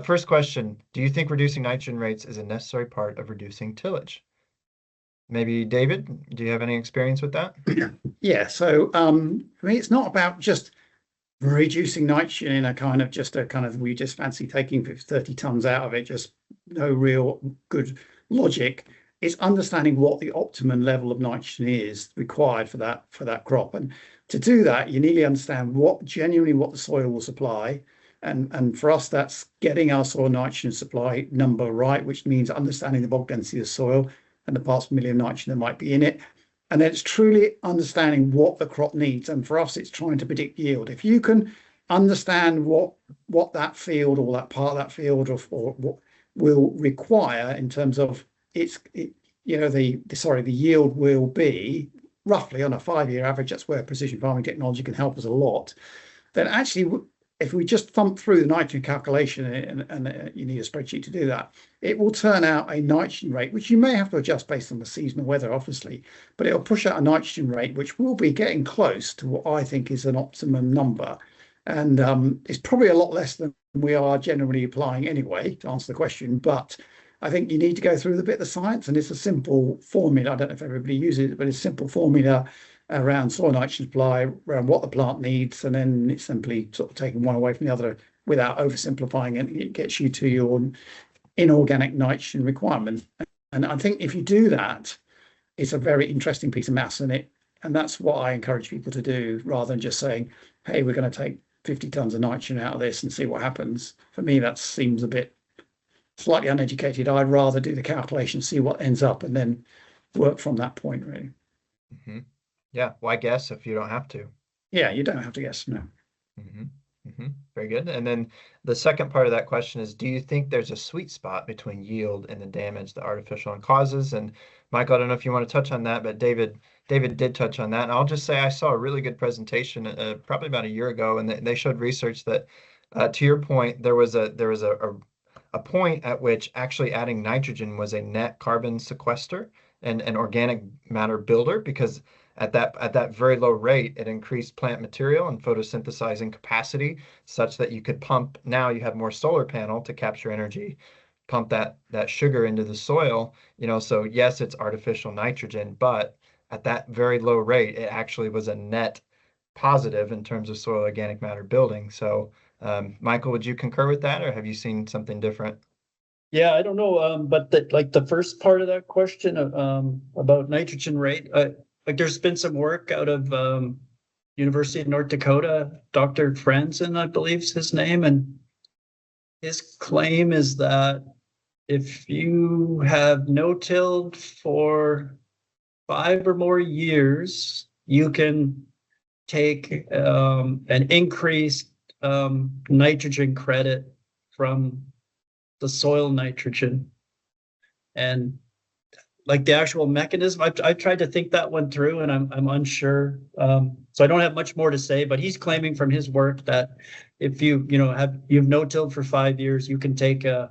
Speaker 1: first question, do you think reducing nitrogen rates is a necessary part of reducing tillage? Maybe David, do you have any experience with that?
Speaker 3: Yeah, so I mean, it's not about just reducing nitrogen in a kind of we just fancy taking 30 tons out of it, just no real good logic. It's understanding what the optimum level of nitrogen is required for that crop. And to do that, you need to understand what the soil will supply. And for us, that's getting our soil nitrogen supply number right, which means understanding the bulk density of the soil and the parts per million nitrogen that might be in it. And then it's truly understanding what the crop needs. And for us, it's trying to predict yield. If you can understand what that field or that part of that field or what will require in terms of the yield will be roughly on a 5-year average, that's where precision farming technology can help us a lot. Then actually, if we just thump through the nitrogen calculation, and you need a spreadsheet to do that, it will turn out a nitrogen rate, which you may have to adjust based on the seasonal weather, obviously, but it'll push out a nitrogen rate, which will be getting close to what I think is an optimum number. And it's probably a lot less than we are generally applying anyway, to answer the question. But I think you need to go through the bit of the science, and it's a simple formula. I don't know if everybody uses it, but it's a simple formula around soil nitrogen supply, around what the plant needs, and then it's simply sort of taking one away from the other without oversimplifying it. It gets you to your inorganic nitrogen requirement. And I think if you do that, it's a very interesting piece of maths, and that's what I encourage people to do, rather than just saying, hey, we're going to take 50 tons of nitrogen out of this and see what happens. For me, that seems a bit slightly uneducated. I'd rather do the calculation, see what ends up, and then work from that point, really.
Speaker 1: Mm-hmm. Yeah, why guess if you don't have to?
Speaker 3: Yeah, you don't have to guess, no.
Speaker 1: Mm-hmm. Mm-hmm. Very good. And then the second part of that question is, do you think there's a sweet spot between yield and the damage that artificial one causes? And Michael, I don't know if you want to touch on that, but David did touch on that. And I'll just say I saw a really good presentation probably about a year ago, and they showed research that, to your point, there was a point at which actually adding nitrogen was a net carbon sequester and an organic matter builder, because at that very low rate, it increased plant material and photosynthesizing capacity such that you could pump. Now you have more solar panel to capture energy, pump that sugar into the soil. So yes, it's artificial nitrogen, but at that very low rate, it actually was a net positive in terms of soil organic matter building. So Michael, would you concur with that, or have you seen something different?
Speaker 5: Yeah, I don't know, but the first part of that question about nitrogen rate, there's been some work out of University of North Dakota, Dr. Franzen, I believe is his name, and his claim is that if you have no-tilled for 5 or more years, you can take an increased nitrogen credit from the soil nitrogen. And like the actual mechanism, I've tried to think that one through, and I'm unsure. So I don't have much more to say, but he's claiming from his work that if you've no-tilled for 5 years, you can take a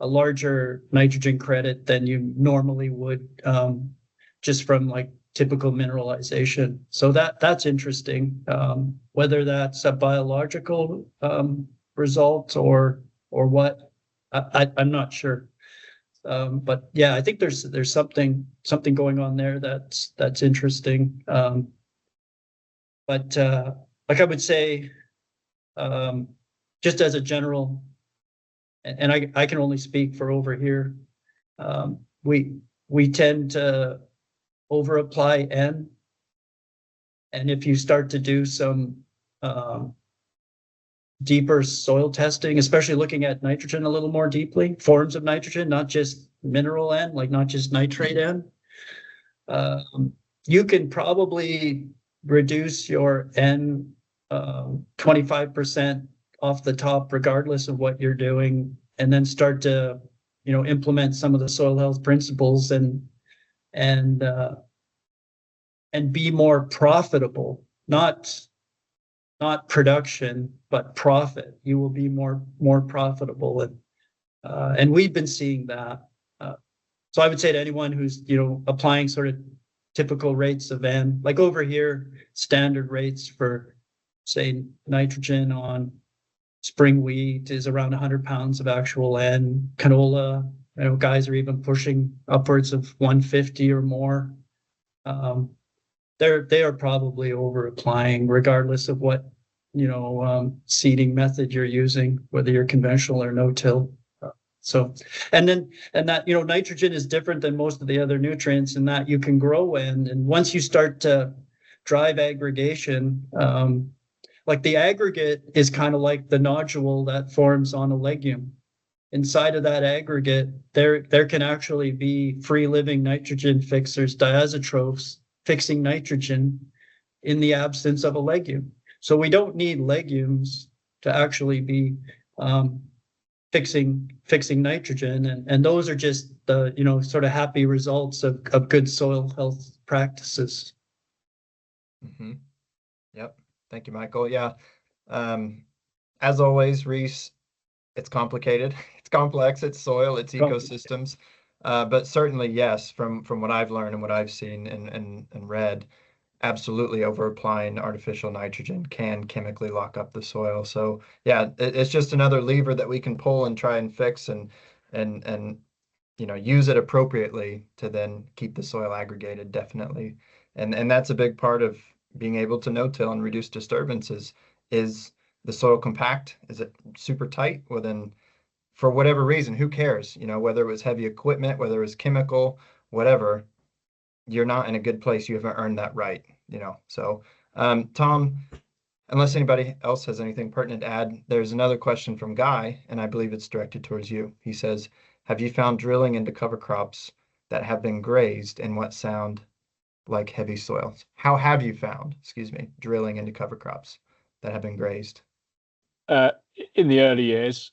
Speaker 5: larger nitrogen credit than you normally would, just from like typical mineralization. So that's interesting. Whether that's a biological result or what, I'm not sure. But yeah, I think there's something going on there that's interesting. But like I would say, just as a general, and I can only speak for over here, we tend to over apply N, and if you start to do some deeper soil testing, especially looking at nitrogen a little more deeply, forms of nitrogen, not just mineral N, like not just nitrate N, you can probably reduce your N 25% off the top, regardless of what you're doing, and then start to, implement some of the soil health principles and be more profitable, not production, but profit. You will be more profitable, and we've been seeing that. So I would say to anyone who's applying sort of typical rates of N, like over here, standard rates for say nitrogen on spring wheat is around 100 pounds of actual N. Canola, guys are even pushing upwards of 150 or more. They are probably over applying, regardless of what seeding method you're using, whether you're conventional or no-till. So, and that nitrogen is different than most of the other nutrients in that you can grow in, and once you start to drive aggregation, like the aggregate is kind of like the nodule that forms on a legume. Inside of that aggregate, there can actually be free living nitrogen fixers, diazotrophs, fixing nitrogen in the absence of a legume. So we don't need legumes to actually be fixing nitrogen, and those are just the sort of happy results of good soil health practices.
Speaker 1: Mm-hmm. Yep. Thank you, Michael. Yeah. As always, Reese, it's complicated. It's complex. It's soil. It's ecosystems. But certainly, yes, from what I've learned and what I've seen and read, absolutely over applying artificial nitrogen can chemically lock up the soil. So yeah, it's just another lever that we can pull and try and fix and use it appropriately to then keep the soil aggregated, definitely. And that's a big part of being able to no-till and reduce disturbances. Is the soil compact? Is it super tight? Well, then for whatever reason, who cares? Whether it was heavy equipment, whether it was chemical, whatever, you're not in a good place. You haven't earned that right, So, Tom, unless anybody else has anything pertinent to add, there's another question from Guy, and I believe it's directed towards you. He says, have you found drilling into cover crops that have been grazed in what sound like heavy soils? How have you found, drilling into cover crops that have been grazed?
Speaker 4: In the early years,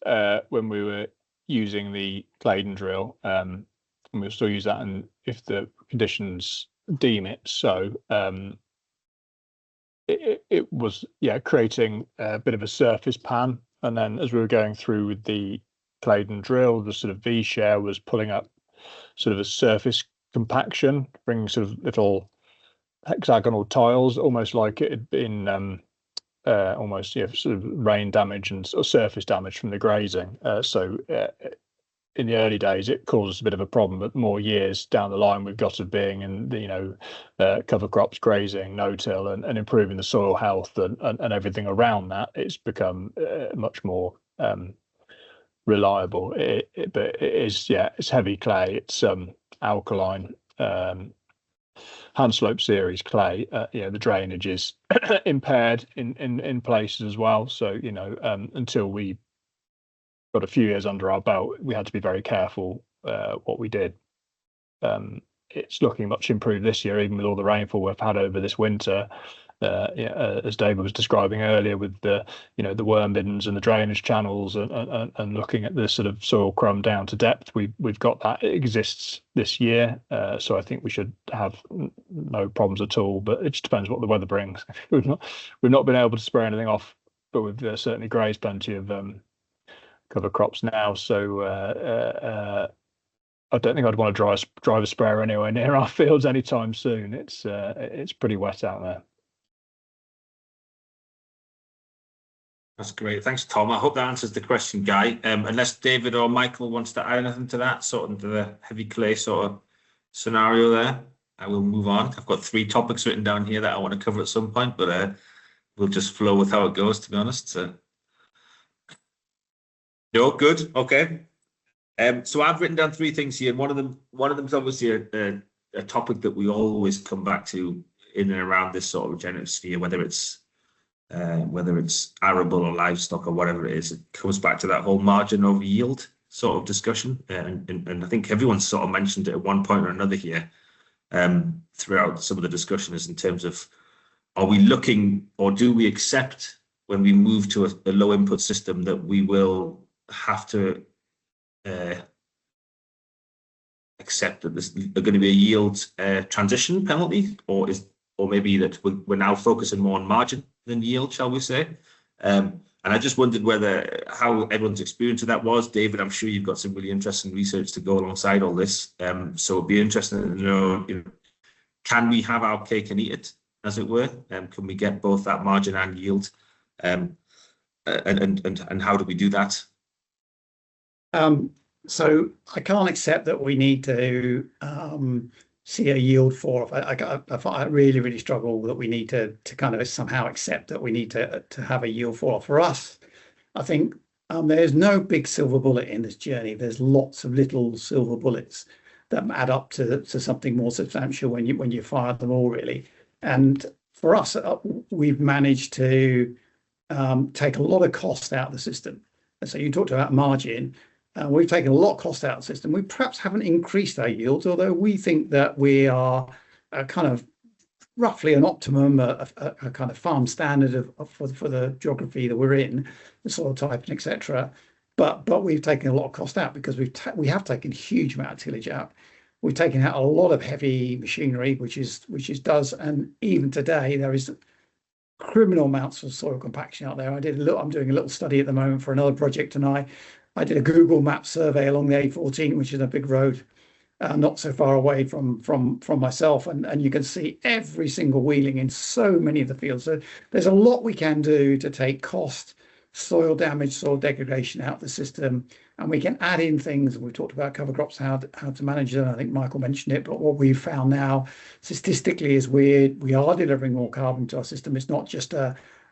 Speaker 4: when we were using the Claydon drill, and we'll still use that, and if the conditions deem it so, it was creating a bit of a surface pan, and then as we were going through with the Claydon drill, the sort of V share was pulling up sort of a surface compaction, bringing sort of little hexagonal tiles, almost like it had been almost sort of rain damage and sort of surface damage from the grazing. So in the early days, it caused us a bit of a problem, but more years down the line, we've got to being in cover crops, grazing, no-till, and improving the soil health and everything around that. It's become much more reliable. But it is, it's heavy clay. It's alkaline hand slope series clay. The drainage is impaired in places as well. So until we got a few years under our belt, we had to be very careful what we did. It's looking much improved this year, even with all the rainfall we've had over this winter. As David was describing earlier, with the the worm bins and the drainage channels and looking at the sort of soil crumb down to depth, we've got that. It exists this year, so I think we should have no problems at all. But it just depends what the weather brings. We've not been able to spray anything off, but we've certainly grazed plenty of cover crops now. So I don't think I'd want to drive a sprayer anywhere near our fields anytime soon. It's pretty wet out there.
Speaker 2: That's great. Thanks, Tom. I hope that answers the question, Guy. Unless David or Michael wants to add anything to that, sort of the heavy clay sort of scenario there, I will move on. I've got 3 topics written down here that I want to cover at some point, but we'll just flow with how it goes, to be honest. So. No, good. Okay. So I've written down 3 things here. One of them is obviously a topic that we always come back to in and around this sort of regenerative sphere, whether it's arable or livestock or whatever it is. It comes back to that whole margin over yield sort of discussion, and I think everyone's sort of mentioned it at one point or another here throughout some of the discussion, is in terms of are we looking, or do we accept when we move to a low input system that we will have to accept that there's going to be a yield transition penalty, or maybe that we're now focusing more on margin than yield, shall we say? And I just wondered how everyone's experience of that was. David, I'm sure you've got some really interesting research to go alongside all this. So it'd be interesting to know, can we have our cake and eat it, as it were? Can we get both that margin and yield? And how do we do that?
Speaker 3: So I can't accept that we need to see a yield fall off. I really, really struggle that we need to kind of somehow accept that we need to have a yield fall off. For us, I think there's no big silver bullet in this journey. There's lots of little silver bullets that add up to something more substantial when you fire them all, really. And for us, we've managed to take a lot of cost out of the system. And so you talked about margin. We've taken a lot of cost out of the system. We perhaps haven't increased our yields, although we think that we are kind of roughly an optimum, a kind of farm standard for the geography that we're in, the soil type, and etc. But we've taken a lot of cost out because we have taken a huge amount of tillage out. We've taken out a lot of heavy machinery, which does, and even today there is criminal amounts of soil compaction out there. I'm doing a little study at the moment for another project, and I did a Google Map survey along the A14, which is a big road, not so far away from myself, and you can see every single wheeling in so many of the fields. So there's a lot we can do to take cost, soil damage, soil degradation out of the system, and we can add in things. We've talked about cover crops, how to manage them. I think Michael mentioned it, but what we've found now statistically is we are delivering more carbon to our system. It's not just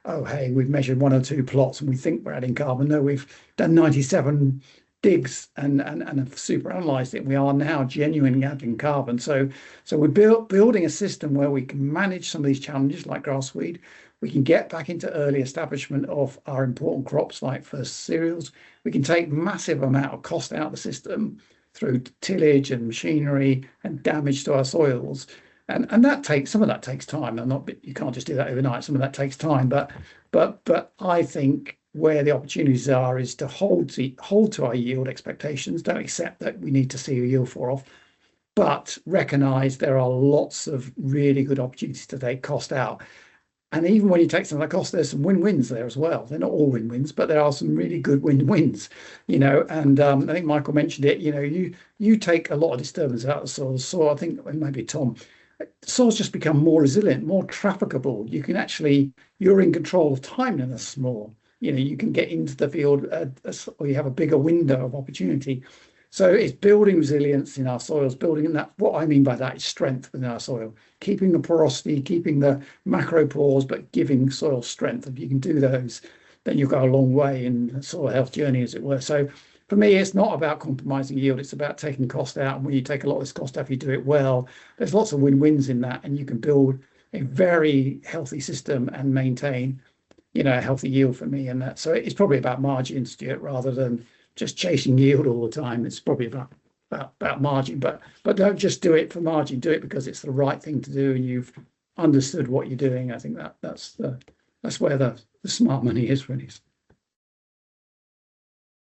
Speaker 3: oh, hey, we've measured 1 or 2 plots and we think we're adding carbon. No, we've done 97 digs and have super analysed it. We are now genuinely adding carbon. So we're building a system where we can manage some of these challenges like grassweed. We can get back into early establishment of our important crops like first cereals. We can take massive amount of cost out of the system through tillage and machinery and damage to our soils. And that some of that takes time. You can't just do that overnight. Some of that takes time, but I think where the opportunities are is to hold to our yield expectations. Don't accept that we need to see a yield fall off, but recognise there are lots of really good opportunities to take cost out. And even when you take some of that cost, there's some win-wins there as well. They're not all win-wins, but there are some really good win-wins, and I think Michael mentioned it. You take a lot of disturbance out of the soil. So I think maybe Tom, soils just become more resilient, more trafficable. You're in control of timeliness more. You can get into the field or you have a bigger window of opportunity. So it's building resilience in our soils, building that. What I mean by that is strength within our soil, keeping the porosity, keeping the macro pores, but giving soil strength. If you can do those, then you'll go a long way in the soil health journey, as it were. So for me, it's not about compromising yield. It's about taking cost out. And when you take a lot of this cost out, if you do it well, there's lots of win-wins in that. And you can build a very healthy system and maintain, a healthy yield for me. And so it's probably about margins, Stuart, rather than just chasing yield all the time. It's probably about margin. But don't just do it for margin. Do it because it's the right thing to do and you've understood what you're doing. I think that's where the smart money is, really.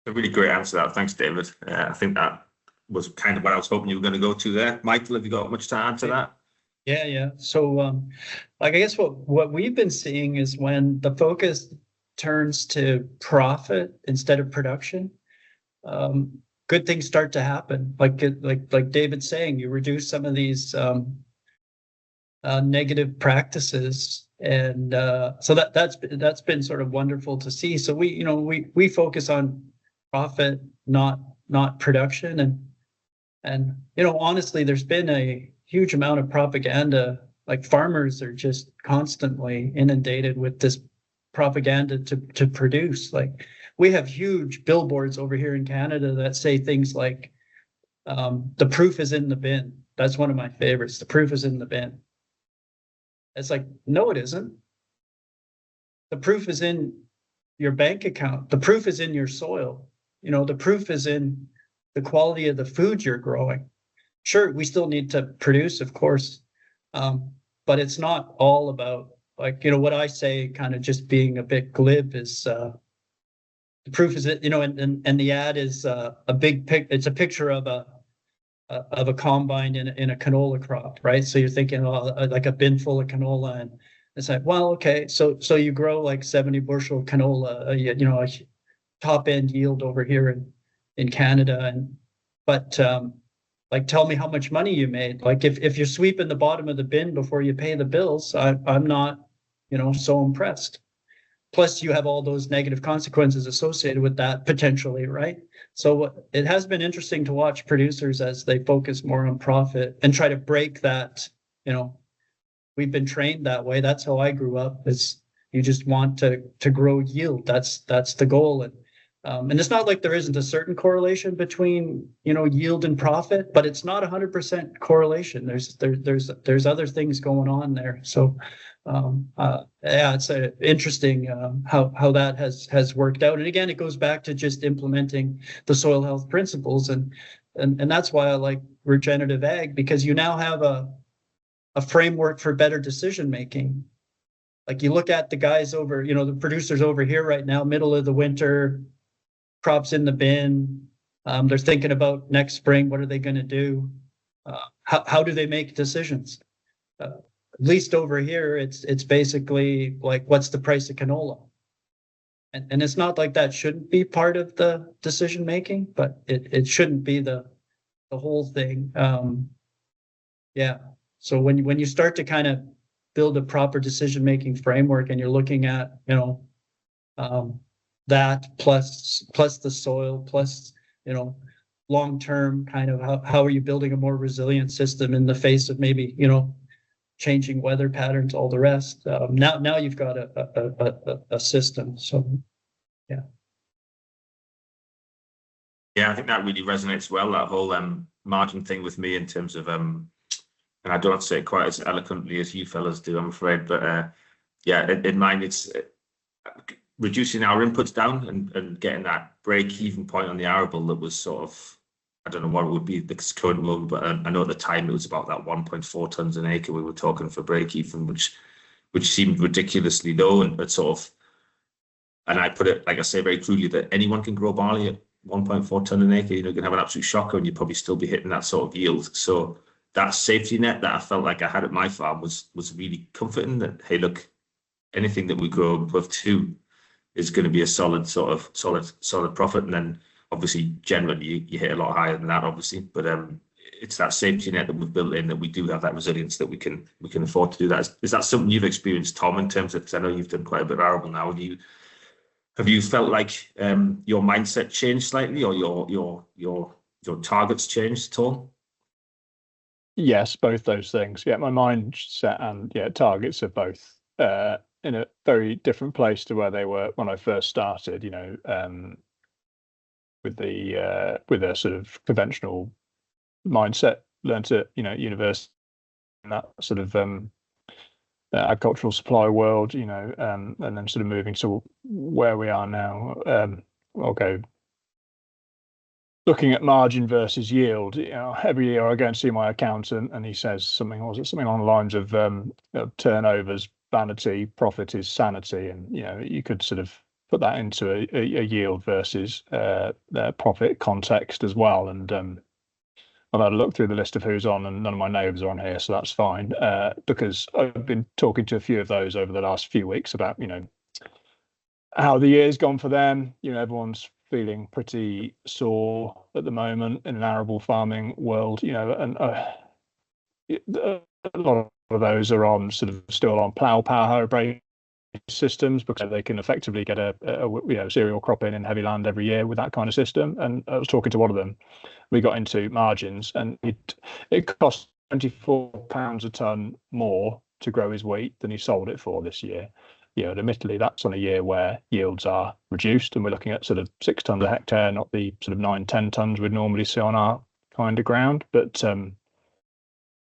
Speaker 2: A really great answer to that. Thanks, David. I think that was kind of what I was hoping you were going to go to there. Michael, have you got much to add to that?
Speaker 5: Yeah. So, I guess what we've been seeing is when the focus turns to profit instead of production, good things start to happen. Like David's saying, you reduce some of these negative practices. And so that's been sort of wonderful to see. So we focus on profit, not production, and honestly, there's been a huge amount of propaganda. Like farmers are just constantly inundated with this propaganda to produce. Like we have huge billboards over here in Canada that say things like, "The proof is in the bin." That's one of my favorites. The proof is in the bin. It's like, no, it isn't. The proof is in your bank account. The proof is in your soil. The proof is in the quality of the food you're growing. Sure, we still need to produce, of course, but it's not all about like, what I say, kind of just being a bit glib, is the proof is that, and the ad is a big it's a picture of a combine in a canola crop, right? So you're thinking, like a bin full of canola, and it's like, well, okay, so you grow like 70 bushel canola, a top end yield over here in Canada, but like, tell me how much money you made. Like, if you're sweeping the bottom of the bin before you pay the bills, I'm not, so impressed. Plus, you have all those negative consequences associated with that potentially, right? So it has been interesting to watch producers as they focus more on profit and try to break that. We've been trained that way. That's how I grew up. Is you just want to grow yield. That's the goal. And it's not like there isn't a certain correlation between yield and profit, but it's not 100% correlation. There's other things going on there. So yeah, it's interesting how that has worked out. And again, it goes back to just implementing the soil health principles, and that's why I like regenerative ag, because you now have a framework for better decision making. Like, you look at the guys over, the producers over here right now, middle of the winter, crops in the bin. They're thinking about next spring. What are they going to do? How do they make decisions? At least over here, it's basically like, what's the price of canola? And it's not like that shouldn't be part of the decision making, but it shouldn't be the whole thing. Yeah. So when you start to kind of build a proper decision making framework, and you're looking at that plus the soil, plus long term, kind of how are you building a more resilient system in the face of maybe changing weather patterns, all the rest. Now you've got a system. So yeah.
Speaker 2: Yeah, I think that really resonates well, that whole margin thing with me, in terms of and I don't say it quite as eloquently as you fellas do, I'm afraid, but yeah, in mine, it's reducing our inputs down and getting that break-even point on the arable that was sort of, I don't know what it would be this current moment, but I know at the time it was about that 1.4 tons an acre we were talking for break-even, which seemed ridiculously low, and sort of, and I put it, like I say, very crudely, that anyone can grow barley at 1.4 ton an acre. You can have an absolute shocker, and you'd probably still be hitting that sort of yield. So that safety net that I felt like I had at my farm was really comforting, that, hey, look, anything that we grow above 2 is going to be a solid profit. And then obviously generally you hit a lot higher than that, obviously, but it's that safety net that we've built in, that we do have that resilience, that we can afford to do that. Is that something you've experienced, Tom, in terms of, because I know you've done quite a bit of arable now, have you felt like your mindset changed slightly, or your targets changed at all?
Speaker 4: Yes, both those things. Yeah, my mindset and targets are both in a very different place to where they were when I first started. With a sort of conventional mindset learned at university, in that sort of agricultural supply world, and then sort of moving to where we are now. I'll go looking at margin versus yield. Every year I go and see my accountant, and he says something along the lines of turnovers vanity, profit is sanity, and you could sort of put that into a yield versus profit context as well. And I've had a look through the list of who's on, and none of my neighbours are on here, so that's fine, because I've been talking to a few of those over the last few weeks about how the year's gone for them. Everyone's feeling pretty sore at the moment in an arable farming world, and a lot of those are on still on plough power based systems, because they can effectively get a cereal crop in heavy land every year with that kind of system. And I was talking to one of them. We got into margins, and it cost £24 a ton more to grow his wheat than he sold it for this year. Admittedly, that's on a year where yields are reduced, and we're looking at sort of 6 tons a hectare, not the sort of 9-10 tons we'd normally see on our kind of ground. But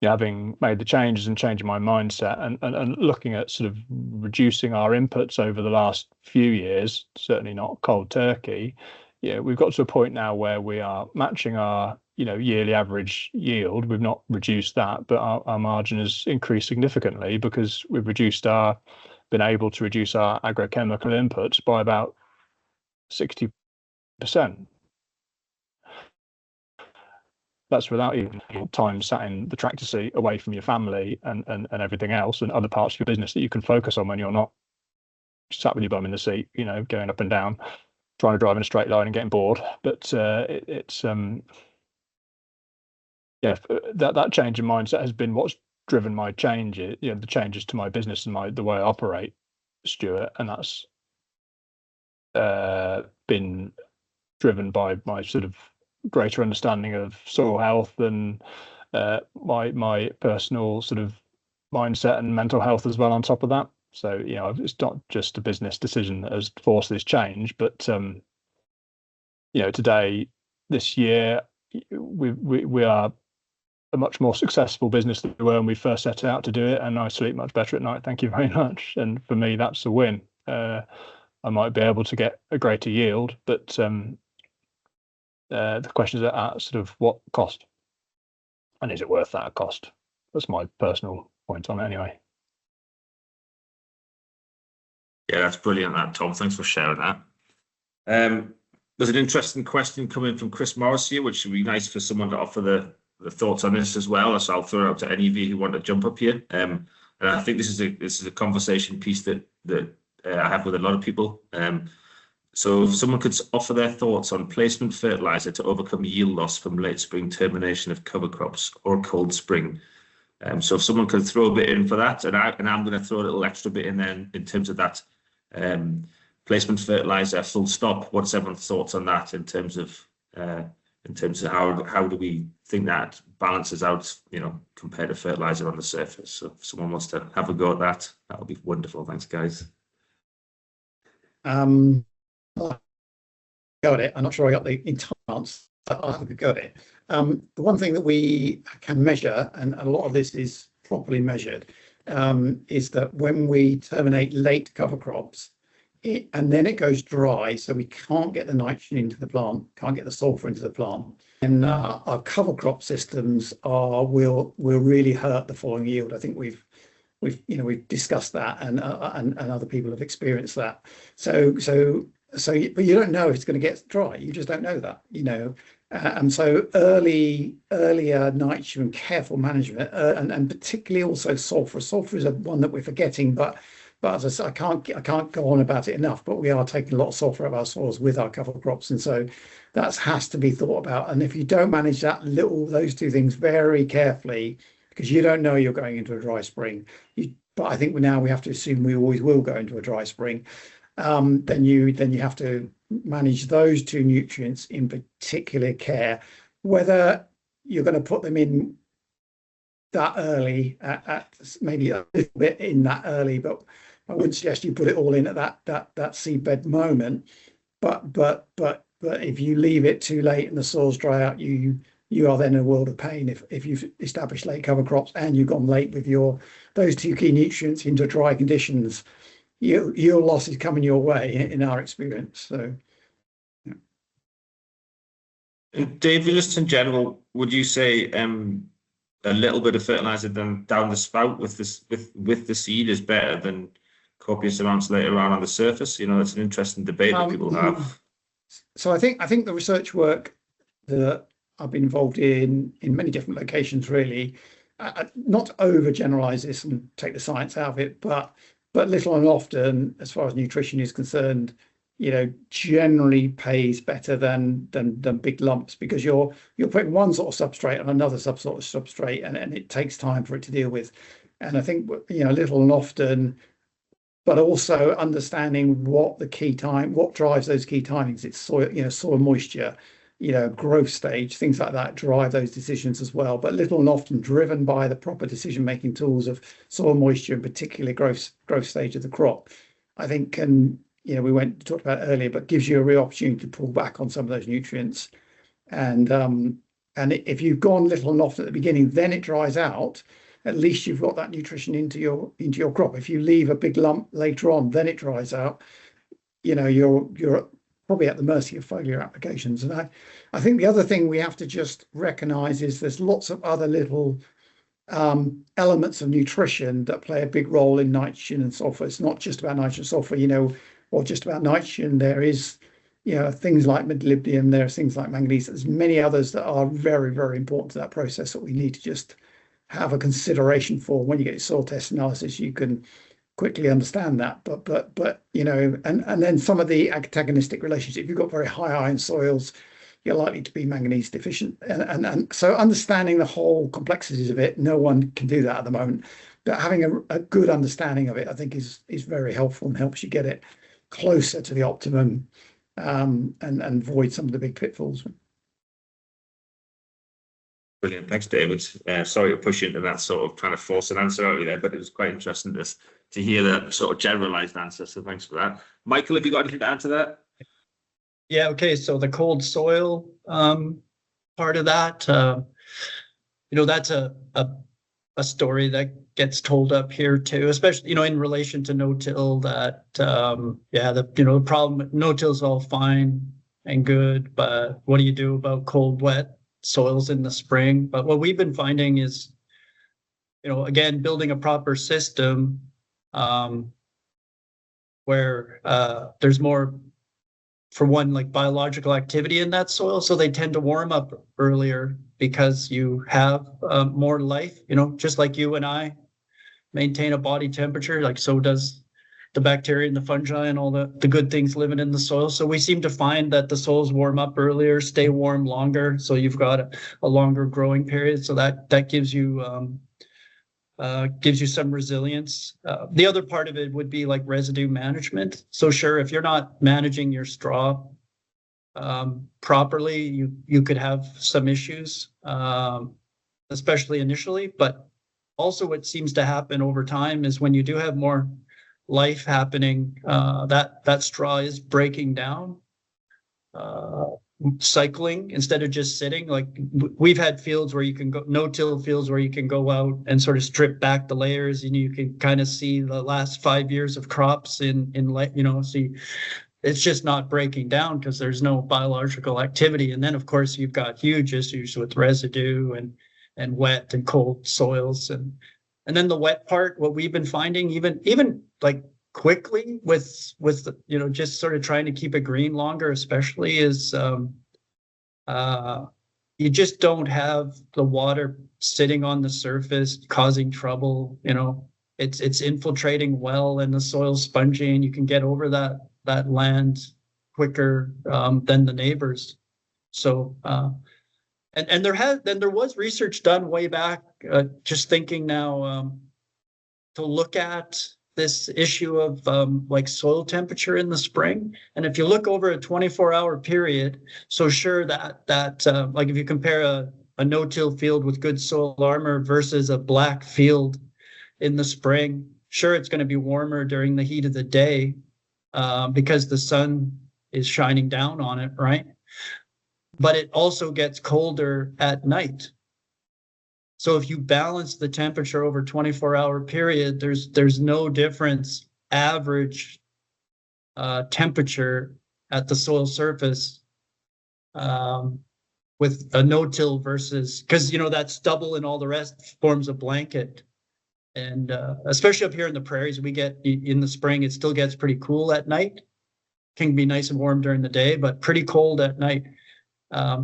Speaker 4: having made the changes and changing my mindset, and looking at sort of reducing our inputs over the last few years, certainly not cold turkey. We've got to a point now where we are matching our yearly average yield. We've not reduced that, but our margin has increased significantly because we've been able to reduce our agrochemical inputs by about 60%. That's without even time sat in the tractor seat away from your family and everything else and other parts of your business that you can focus on when you're not sat with your bum in the seat, going up and down, trying to drive in a straight line and getting bored. But that change in mindset has been what's driven my change, the changes to my business and the way I operate, Stuart, and that's been driven by my sort of greater understanding of soil health and my personal sort of mindset and mental health as well on top of that. So it's not just a business decision that has forced this change, but today, this year, we are a much more successful business than we were when we first set out to do it, and I sleep much better at night. Thank you very much. And for me, that's a win. I might be able to get a greater yield, but the question is at sort of what cost, and is it worth that cost? That's my personal point on it anyway.
Speaker 2: Yeah, that's brilliant, that, Tom. Thanks for sharing that. There's an interesting question coming from Chris Morris here, which would be nice for someone to offer the thoughts on this as well. So I'll throw it out to any of you who want to jump up here. And I think this is a conversation piece that I have with a lot of people. So if someone could offer their thoughts on placement fertilizer to overcome yield loss from late spring termination of cover crops or cold spring. So if someone could throw a bit in for that, and I'm going to throw a little extra bit in there in terms of that placement fertilizer full stop. What's everyone's thoughts on that in terms of how do we think that balances out, compared to fertilizer on the surface? So if someone wants to have a go at that, that would be wonderful. Thanks, guys.
Speaker 3: Got it. I'm not sure I got the entire answer. I have a go at it. The one thing that we can measure, and a lot of this is properly measured, is that when we terminate late cover crops, and then it goes dry, so we can't get the nitrogen into the plant, can't get the sulfur into the plant, and our cover crop systems will really hurt the following yield. I think we've discussed that, and other people have experienced that. But you don't know if it's going to get dry. You just don't know that, and so earlier nitrogen, careful management, and particularly also sulfur. Sulfur is one that we're forgetting, but as I said, I can't go on about it enough. But we are taking a lot of sulfur out of our soils with our cover crops, and so that has to be thought about. And if you don't manage those two things very carefully, because you don't know you're going into a dry spring, but I think now we have to assume we always will go into a dry spring. Then you have to manage those two nutrients in particular care. Whether you're going to put them in that early, at maybe a little bit in that early, but I wouldn't suggest you put it all in at that seedbed moment. But if you leave it too late and the soils dry out, you are then in a world of pain if you've established late cover crops and you've gone late with those two key nutrients into dry conditions. Your loss is coming your way in our experience. So, yeah.
Speaker 2: David, just in general, would you say a little bit of fertilizer down the spout with the seed is better than copious amounts later on the surface? It's an interesting debate that people have.
Speaker 3: So I think the research work that I've been involved in many different locations, really, not to overgeneralize this and take the science out of it, but little and often, as far as nutrition is concerned, generally pays better than big lumps, because you're putting one sort of substrate on another sort of substrate, and it takes time for it to deal with. And I think little and often, but also understanding what drives those key timings. It's soil moisture, growth stage, things like that drive those decisions as well. But little and often driven by the proper decision-making tools of soil moisture, and particularly growth stage of the crop. I think, and we talked about it earlier, but gives you a real opportunity to pull back on some of those nutrients. And if you've gone little and often at the beginning, then it dries out. At least you've got that nutrition into your crop. If you leave a big lump later on, then it dries out. You're probably at the mercy of foliar applications. And I think the other thing we have to just recognize is there's lots of other little elements of nutrition that play a big role in nitrogen and sulfur. It's not just about nitrogen, sulfur, or just about nitrogen. There is, things like molybdenum, there are things like manganese. There's many others that are very, very important to that process that we need to just have a consideration for. When you get your soil test analysis, you can quickly understand that. But and then some of the antagonistic relationships. If you've got very high iron soils, you're likely to be manganese deficient. And so understanding the whole complexities of it, no one can do that at the moment. But having a good understanding of it, I think, is very helpful and helps you get it closer to the optimum, and avoid some of the big pitfalls.
Speaker 2: Brilliant. Thanks, David. Sorry to push into that sort of trying to force an answer out of there, but it was quite interesting to hear that sort of generalized answer. So thanks for that. Michael, have you got anything to add to that?
Speaker 5: Yeah, okay. So the cold soil part of that, that's a story that gets told up here too, especially, in relation to no-till, that, the problem, no-till is all fine and good, but what do you do about cold, wet soils in the spring? But what we've been finding is, again, building a proper system where there's more, for one, like biological activity in that soil. So they tend to warm up earlier because you have more life, just like you and I maintain a body temperature, like so does the bacteria and the fungi and all the good things living in the soil. So we seem to find that the soils warm up earlier, stay warm longer. So you've got a longer growing period. So that gives you some resilience. The other part of it would be like residue management. So sure, if you're not managing your straw properly, you could have some issues, especially initially. But also what seems to happen over time is when you do have more life happening, that straw is breaking down, cycling instead of just sitting. Like we've had fields where you can go, no-till fields where you can go out and sort of strip back the layers, and you can kind of see the last 5 years of crops see it's just not breaking down because there's no biological activity. And then of course you've got huge issues with residue and wet and cold soils. And then the wet part, what we've been finding, even like quickly with the, just sort of trying to keep it green longer, especially, is you just don't have the water sitting on the surface causing trouble. It's infiltrating well, and the soil's spongy, and you can get over that land quicker than the neighbors. So and there was research done way back, just thinking now, to look at this issue of like soil temperature in the spring. And if you look over a 24-hour period, so sure that like if you compare a no-till field with good soil armor versus a black field in the spring, sure, it's going to be warmer during the heat of the day because the sun is shining down on it, right? But it also gets colder at night. So if you balance the temperature over 24-hour period, there's no difference average temperature at the soil surface with a no-till versus, because that stubble and all the rest forms a blanket. And especially up here in the prairies, we get in the spring, it still gets pretty cool at night. Can be nice and warm during the day, but pretty cold at night.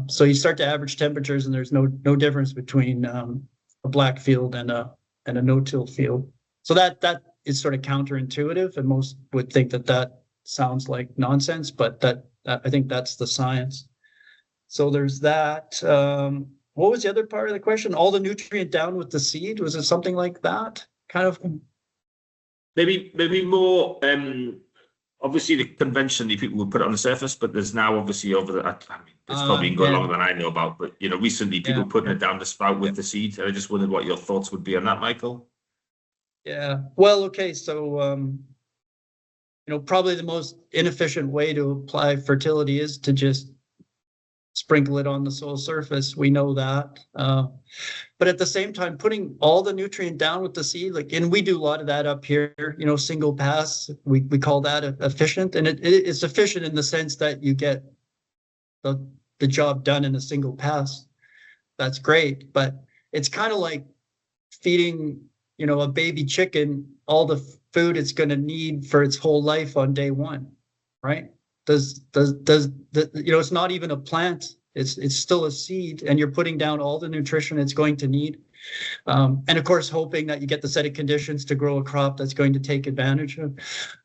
Speaker 5: So you start to average temperatures, and there's no difference between a black field and a no-till field. So that is sort of counterintuitive, and most would think that sounds like nonsense, but that I think that's the science. So there's that. What was the other part of the question? All the nutrient down with the seed? Was it something like that? Kind of.
Speaker 2: Maybe more. Obviously, the conventionally people would put it on the surface, but there's now obviously it's probably going longer than I know about. But recently people putting it down the spout with the seed. I just wondered what your thoughts would be on that, Michael.
Speaker 5: Yeah. Well, okay. So probably the most inefficient way to apply fertility is to just sprinkle it on the soil surface. We know that. But at the same time, putting all the nutrient down with the seed, like, and we do a lot of that up here, single pass, we call that efficient. And it's efficient in the sense that you get the job done in a single pass. That's great. But it's kind of like feeding, a baby chicken all the food it's going to need for its whole life on day one, right? It's not even a plant. It's still a seed, and you're putting down all the nutrition it's going to need. And of course, hoping that you get the set of conditions to grow a crop that's going to take advantage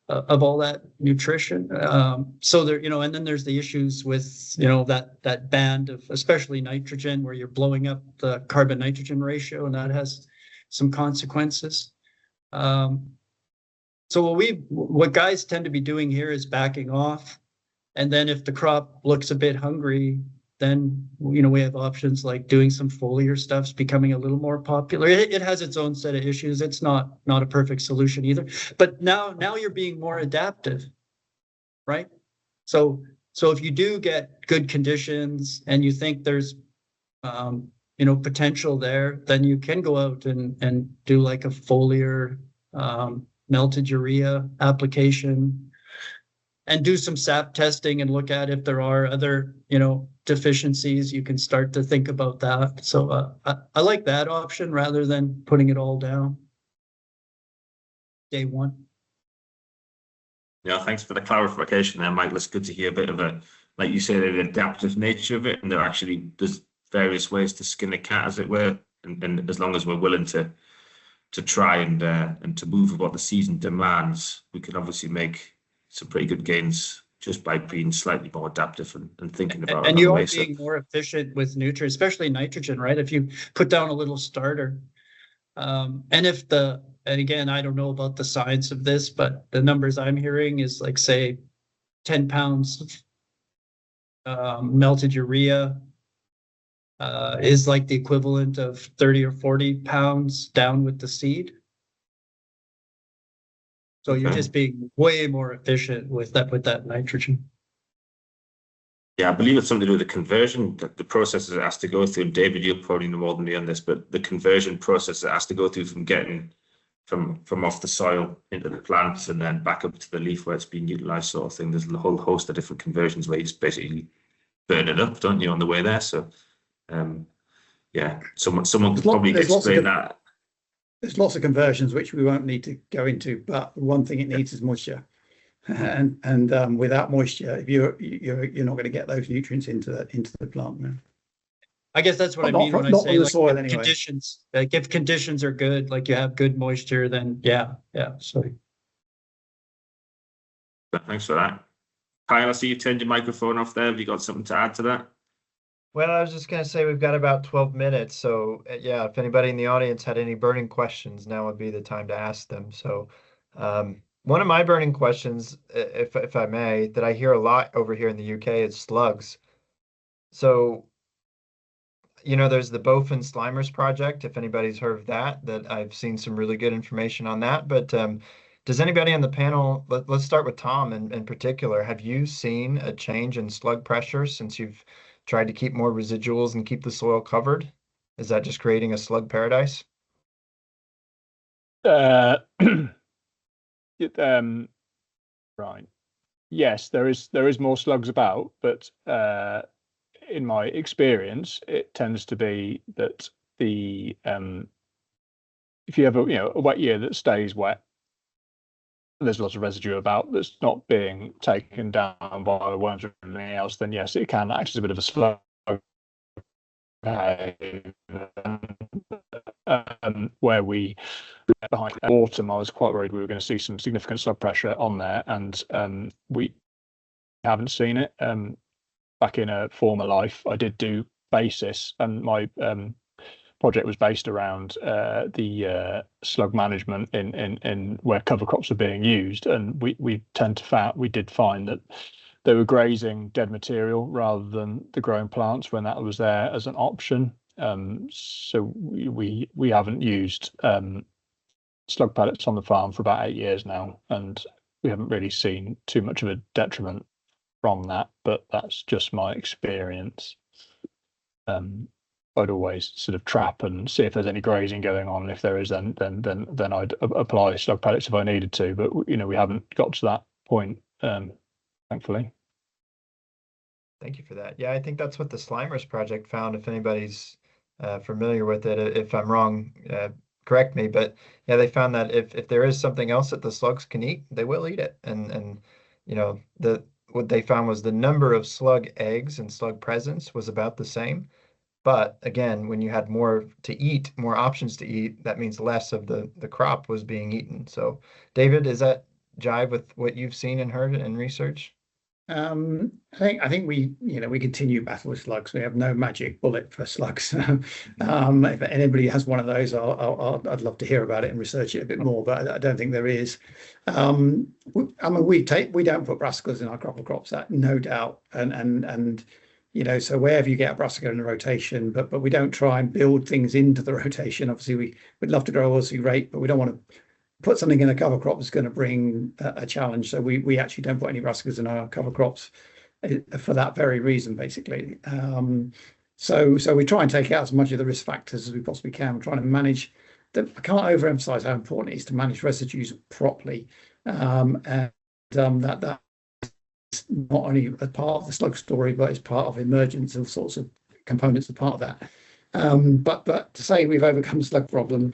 Speaker 5: of all that nutrition. So there, and then there's the issues with, that band of especially nitrogen, where you're blowing up the carbon nitrogen ratio, and that has some consequences. So what guys tend to be doing here is backing off. And then if the crop looks a bit hungry, then, we have options like doing some foliar stuff's becoming a little more popular. It has its own set of issues. It's not a perfect solution either. But now you're being more adaptive, right? So if you do get good conditions and you think there's, potential there, then you can go out and do like a foliar, melted urea application, and do some sap testing and look at if there are other, deficiencies. You can start to think about that. So I like that option rather than putting it all down day one.
Speaker 2: Yeah, thanks for the clarification there, Michael. It's good to hear a bit of like you say, the adaptive nature of it, and there's various ways to skin a cat, as it were, and as long as we're willing to try and to move with what the season demands, we can obviously make some pretty good gains just by being slightly more adaptive and thinking about it.
Speaker 5: And you are being more efficient with nutrients, especially nitrogen, right? If you put down a little starter, and again, I don't know about the science of this, but the numbers I'm hearing is like, say, 10 pounds of melted urea is like the equivalent of 30 or 40 pounds down with the seed. So you're just being way more efficient with that nitrogen.
Speaker 2: Yeah, I believe it's something to do with the conversion, the process it has to go through. And David, you'll probably know more than me on this, but the conversion process it has to go through from getting from off the soil into the plants and then back up to the leaf where it's being utilized, sort of thing. There's a whole host of different conversions where you just basically burn it up, don't you, on the way there? So, yeah, someone could probably explain that.
Speaker 3: There's lots of conversions which we won't need to go into, but one thing it needs is moisture, and without moisture, if you're not going to get those nutrients into the plant. No.
Speaker 5: I guess that's what I mean when I say like soil, anyway. Conditions. Like if conditions are good, like you have good moisture, then yeah. So
Speaker 2: thanks for that, Kyle. I see you turned your microphone off there. Have you got something to add to that?
Speaker 1: Well, I was just going to say we've got about 12 minutes. So, yeah, if anybody in the audience had any burning questions, now would be the time to ask them. So, one of my burning questions, if I may, that I hear a lot over here in the UK is slugs. So, there's the Bowfin Slimers project, if anybody's heard of that I've seen some really good information on that. But does anybody on the panel, let's start with Tom in particular, have you seen a change in slug pressure since you've tried to keep more residuals and keep the soil covered? Is that just creating a slug paradise?
Speaker 4: Right. Yes, there is more slugs about, but in my experience, it tends to be that the if you have a wet year that stays wet, there's lots of residue about that's not being taken down by worms or anything else, then yes, it can act as a bit of a slug. Where we behind autumn, I was quite worried we were going to see some significant slug pressure on there, and we haven't seen it. Back in a former life, I did do basis, and my project was based around the slug management in where cover crops are being used, and we did find that they were grazing dead material rather than the growing plants when that was there as an option. So we haven't used slug pellets on the farm for about 8 years now, and we haven't really seen too much of a detriment from that, but that's just my experience. I'd always sort of trap and see if there's any grazing going on. And if there is, then I'd apply slug pellets if I needed to. But we haven't got to that point, thankfully.
Speaker 1: Thank you for that. Yeah, I think that's what the Slimers project found. If anybody's familiar with it, if I'm wrong, correct me. But yeah, they found that if there is something else that the slugs can eat, they will eat it. And what they found was the number of slug eggs and slug presence was about the same. But again, when you had more to eat, more options to eat, that means less of the crop was being eaten. So, David, does that jive with what you've seen and heard in research?
Speaker 3: I think we continue battle with slugs. We have no magic bullet for slugs. If anybody has one of those, I'd love to hear about it and research it a bit more. But I don't think there is. We don't put brassicas in our crop of crops, that no doubt, and so wherever you get a brassica in a rotation, but we don't try and build things into the rotation. Obviously, we'd love to grow oilseed rape, but we don't want to put something in a cover crop that's going to bring a challenge. So we actually don't put any brassicas in our cover crops for that very reason, basically. So we try and take out as much of the risk factors as we possibly can. We're trying to manage I can't overemphasize how important it is to manage residues properly. That's not only a part of the slug story, but it's part of emergence of sorts of components as part of that. But to say we've overcome the slug problem,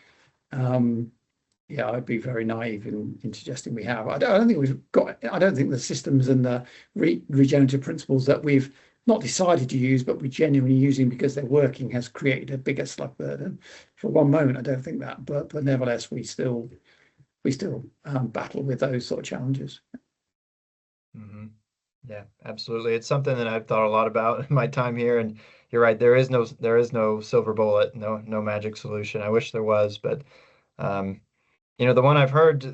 Speaker 3: I'd be very naive in suggesting we have. I don't think the systems and the regenerative principles that we've not decided to use, but we're genuinely using because they're working, has created a bigger slug burden. For one moment, I don't think that, but nevertheless, we still battle with those sort of challenges.
Speaker 1: Mm-hmm. Yeah, absolutely. It's something that I've thought a lot about in my time here, and you're right. There is no silver bullet, no magic solution. I wish there was, but the one I've heard,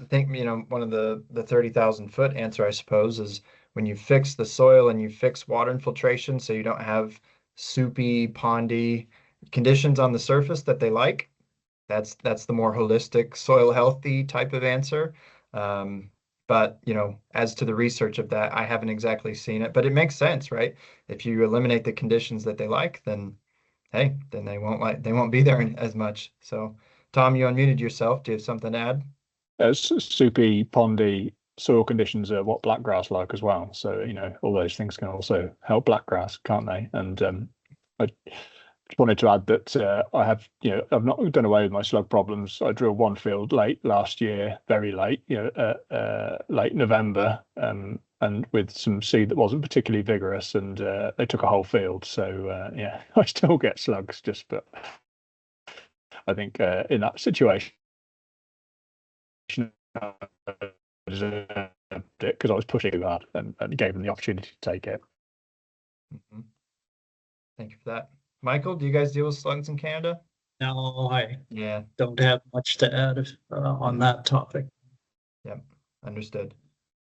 Speaker 1: one of the 30,000 foot answer, I suppose, is when you fix the soil and you fix water infiltration, so you don't have soupy, pondy conditions on the surface that they like. That's the more holistic, soil healthy type of answer. But, as to the research of that, I haven't exactly seen it, but it makes sense, right? If you eliminate the conditions that they like, then, hey, then they won't be there as much. So, Tom, you unmuted yourself. Do you have something to add?
Speaker 4: Soupy, pondy soil conditions are what blackgrass like as well. So, all those things can also help blackgrass, can't they? And I just wanted to add that I've not done away with my slug problems. I drilled one field late last year, very late, late November, and with some seed that wasn't particularly vigorous, and they took a whole field. So I still get slugs, but I think in that situation, because I was pushing too hard and gave them the opportunity to take it.
Speaker 1: Mm-hmm. Thank you for that. Michael, do you guys deal with slugs in Canada?
Speaker 5: No, I don't have much to add on that topic.
Speaker 1: Yep, understood.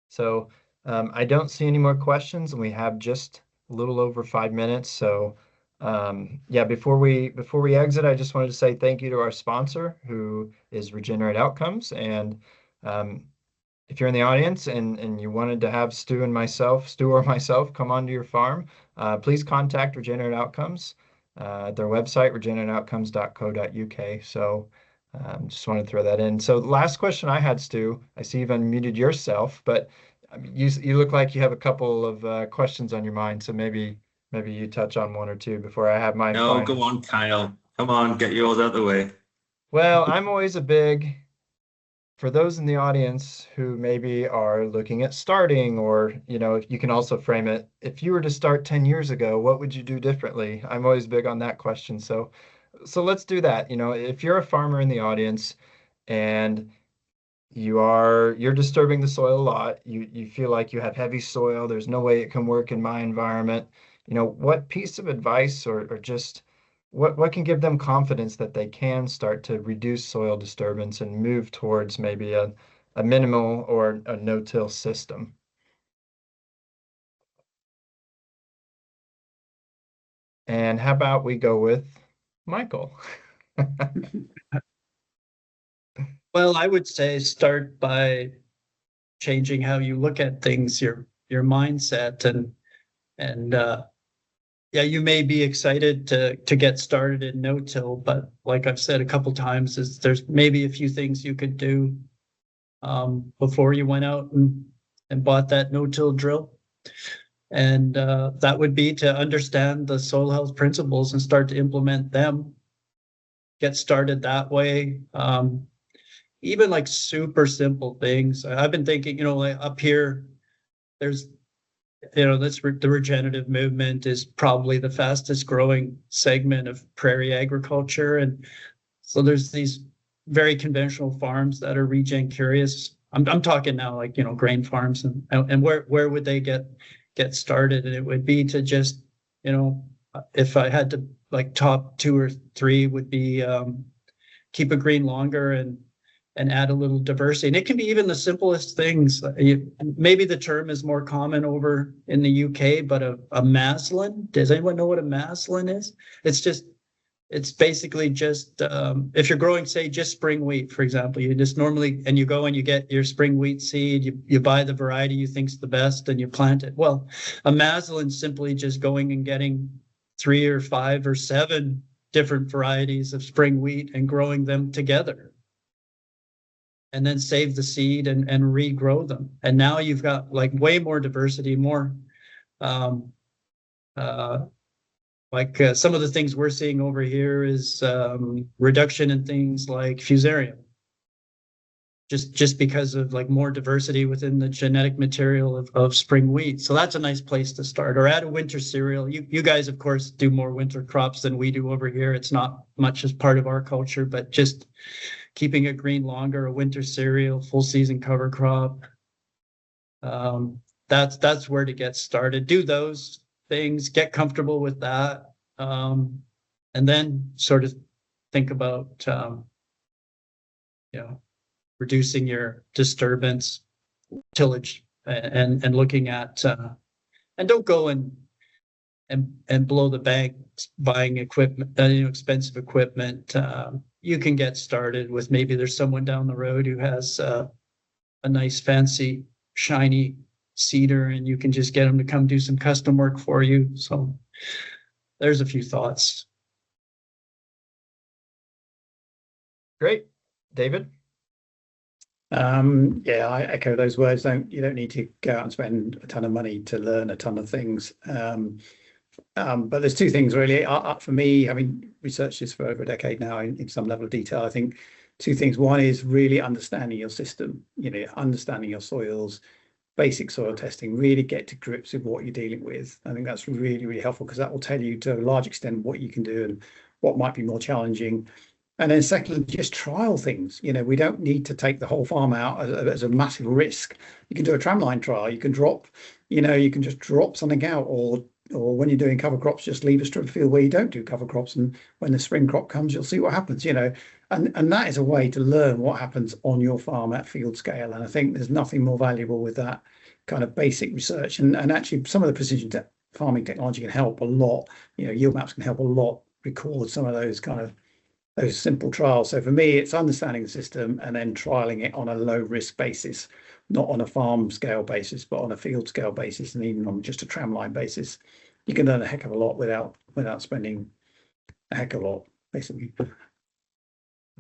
Speaker 1: So I don't see any more questions, and we have just a little over 5 minutes. So before we exit, I just wanted to say thank you to our sponsor, who is Regenerate Outcomes. And if you're in the audience and you wanted to have Stu or myself come onto your farm, please contact Regenerate Outcomes. Their website, regenerativeoutcomes.co.uk. So just wanted to throw that in. So last question I had, Stu, I see you've unmuted yourself, but you look like you have a couple of questions on your mind. So maybe you touch on one or two before I have my
Speaker 2: No, go on, Kyle. Come on, get yours out of the way.
Speaker 1: Well, I'm always for those in the audience who maybe are looking at starting, or, you can also frame it, if you were to start 10 years ago, what would you do differently? I'm always big on that question. So let's do that. If you're a farmer in the audience and you're disturbing the soil a lot, you feel like you have heavy soil, there's no way it can work in my environment, what piece of advice or just what can give them confidence that they can start to reduce soil disturbance and move towards maybe a minimal or a no-till system? And how about we go with Michael?
Speaker 5: Well, I would say start by changing how you look at things, your mindset, and yeah, you may be excited to get started in no-till, but like I've said a couple times, is there's maybe a few things you could do before you went out and bought that no-till drill. And that would be to understand the soil health principles and start to implement them. Get started that way. Even like super simple things. I've been thinking, like up here, there's, the regenerative movement is probably the fastest growing segment of prairie agriculture. And so there's these very conventional farms that are regen curious. I'm talking now like, grain farms and where would they get started? And it would be to just, if I had to like top 2 or 3 would be keep a green longer and add a little diversity. And it can be even the simplest things. Maybe the term is more common over in the UK, but a maslin. Does anyone know what a maslin is? It's basically just, if you're growing, say, just spring wheat, for example, you just normally, and you go and you get your spring wheat seed, you buy the variety you think's the best and you plant it. Well, a maslin's simply just going and getting 3 or 5 or 7 different varieties of spring wheat and growing them together. And then save the seed and regrow them. And now you've got like way more diversity, more some of the things we're seeing over here is reduction in things like fusarium. Just because of like more diversity within the genetic material of spring wheat. So that's a nice place to start. Or add a winter cereal. You guys, of course, do more winter crops than we do over here. It's not much as part of our culture, but just keeping it green longer, a winter cereal, full season cover crop. That's where to get started. Do those things, get comfortable with that, and then sort of think about reducing your disturbance, tillage, and looking at and don't go and blow the bank buying equipment, expensive equipment. You can get started with maybe there's someone down the road who has a nice, fancy, shiny seeder, and you can just get them to come do some custom work for you. So there's a few thoughts.
Speaker 1: Great. David?
Speaker 3: Yeah, I echo those words. You don't need to go out and spend a ton of money to learn a ton of things. But there's 2 things really. For me, having researched this for over a decade now in some level of detail, I think 2 things. One is really understanding your system, understanding your soils, basic soil testing, really get to grips with what you're dealing with. I think that's really, really helpful because that will tell you to a large extent what you can do and what might be more challenging. And then secondly, just trial things. We don't need to take the whole farm out as a massive risk. You can do a tramline trial. You can drop, you can just drop something out, or when you're doing cover crops, just leave a strip field where you don't do cover crops. And when the spring crop comes, you'll see what happens, and that is a way to learn what happens on your farm at field scale. And I think there's nothing more valuable with that kind of basic research. And actually some of the precision farming technology can help a lot. Yield maps can help a lot record some of those those simple trials. So for me, it's understanding the system and then trialing it on a low risk basis, not on a farm scale basis, but on a field scale basis, and even on just a tramline basis. You can learn a heck of a lot without spending a heck of a lot, basically.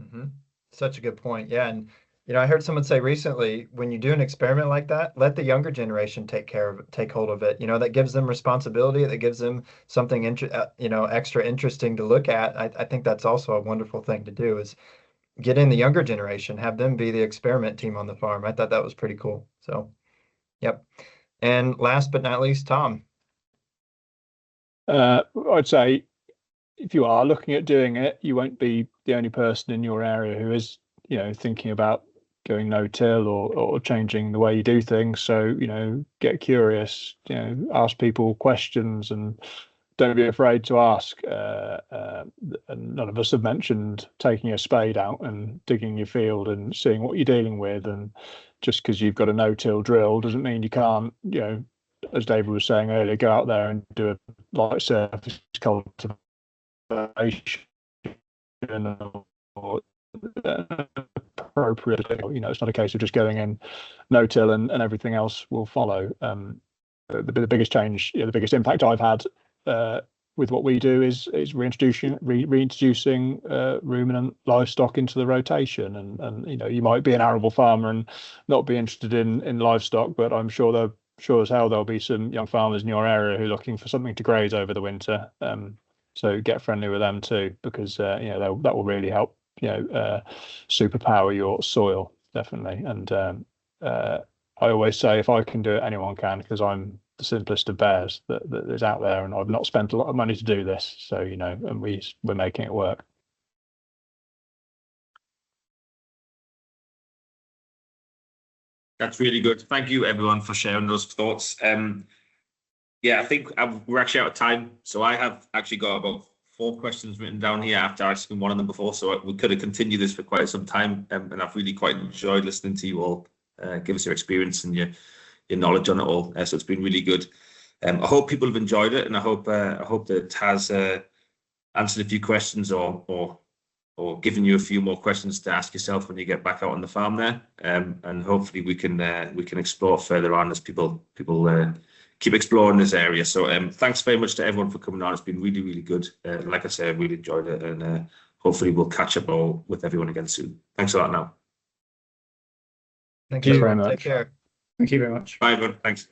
Speaker 1: Mm-hmm. Such a good point. Yeah. And, I heard someone say recently, when you do an experiment like that, let the younger generation take hold of it. That gives them responsibility. That gives them something, extra interesting to look at. I think that's also a wonderful thing to do, is get in the younger generation, have them be the experiment team on the farm. I thought that was pretty cool. So, yep. And last but not least, Tom.
Speaker 4: I'd say if you are looking at doing it, you won't be the only person in your area who is, thinking about going no-till or changing the way you do things. So, get curious, ask people questions and don't be afraid to ask. And none of us have mentioned taking a spade out and digging your field and seeing what you're dealing with. And just because you've got a no-till drill doesn't mean you can't, as David was saying earlier, go out there and do a light surface cultivation or appropriate. It's not a case of just going in no-till and everything else will follow. The biggest change, the biggest impact I've had with what we do is reintroducing ruminant livestock into the rotation. And you know, you might be an arable farmer and not be interested in livestock, but I'm sure as hell there'll be some young farmers in your area who are looking for something to graze over the winter. So get friendly with them too, because you know, that will really help, you know, superpower your soil, definitely. And I always say, if I can do it, anyone can, because I'm the simplest of bears that is out there, and I've not spent a lot of money to do this. So, you know, and we're making it work.
Speaker 2: That's really good. Thank you, everyone, for sharing those thoughts. Yeah, I think we're actually out of time. So I have actually got about 4 questions written down here after asking one of them before. So we could have continued this for quite some time. And I've really quite enjoyed listening to you all give us your experience and your knowledge on it all. So it's been really good. I hope people have enjoyed it, and I hope that it has answered a few questions or given you a few more questions to ask yourself when you get back out on the farm there. And hopefully we can explore further on as people keep exploring this area. So thanks very much to everyone for coming on. It's been really, really good. Like I said, I really enjoyed it, and hopefully we'll catch up with everyone again soon. Thanks a lot now.
Speaker 1: Thank you
Speaker 4: very much.
Speaker 1: Take care.
Speaker 3: Thank you very much.
Speaker 2: Bye, everyone. Thanks.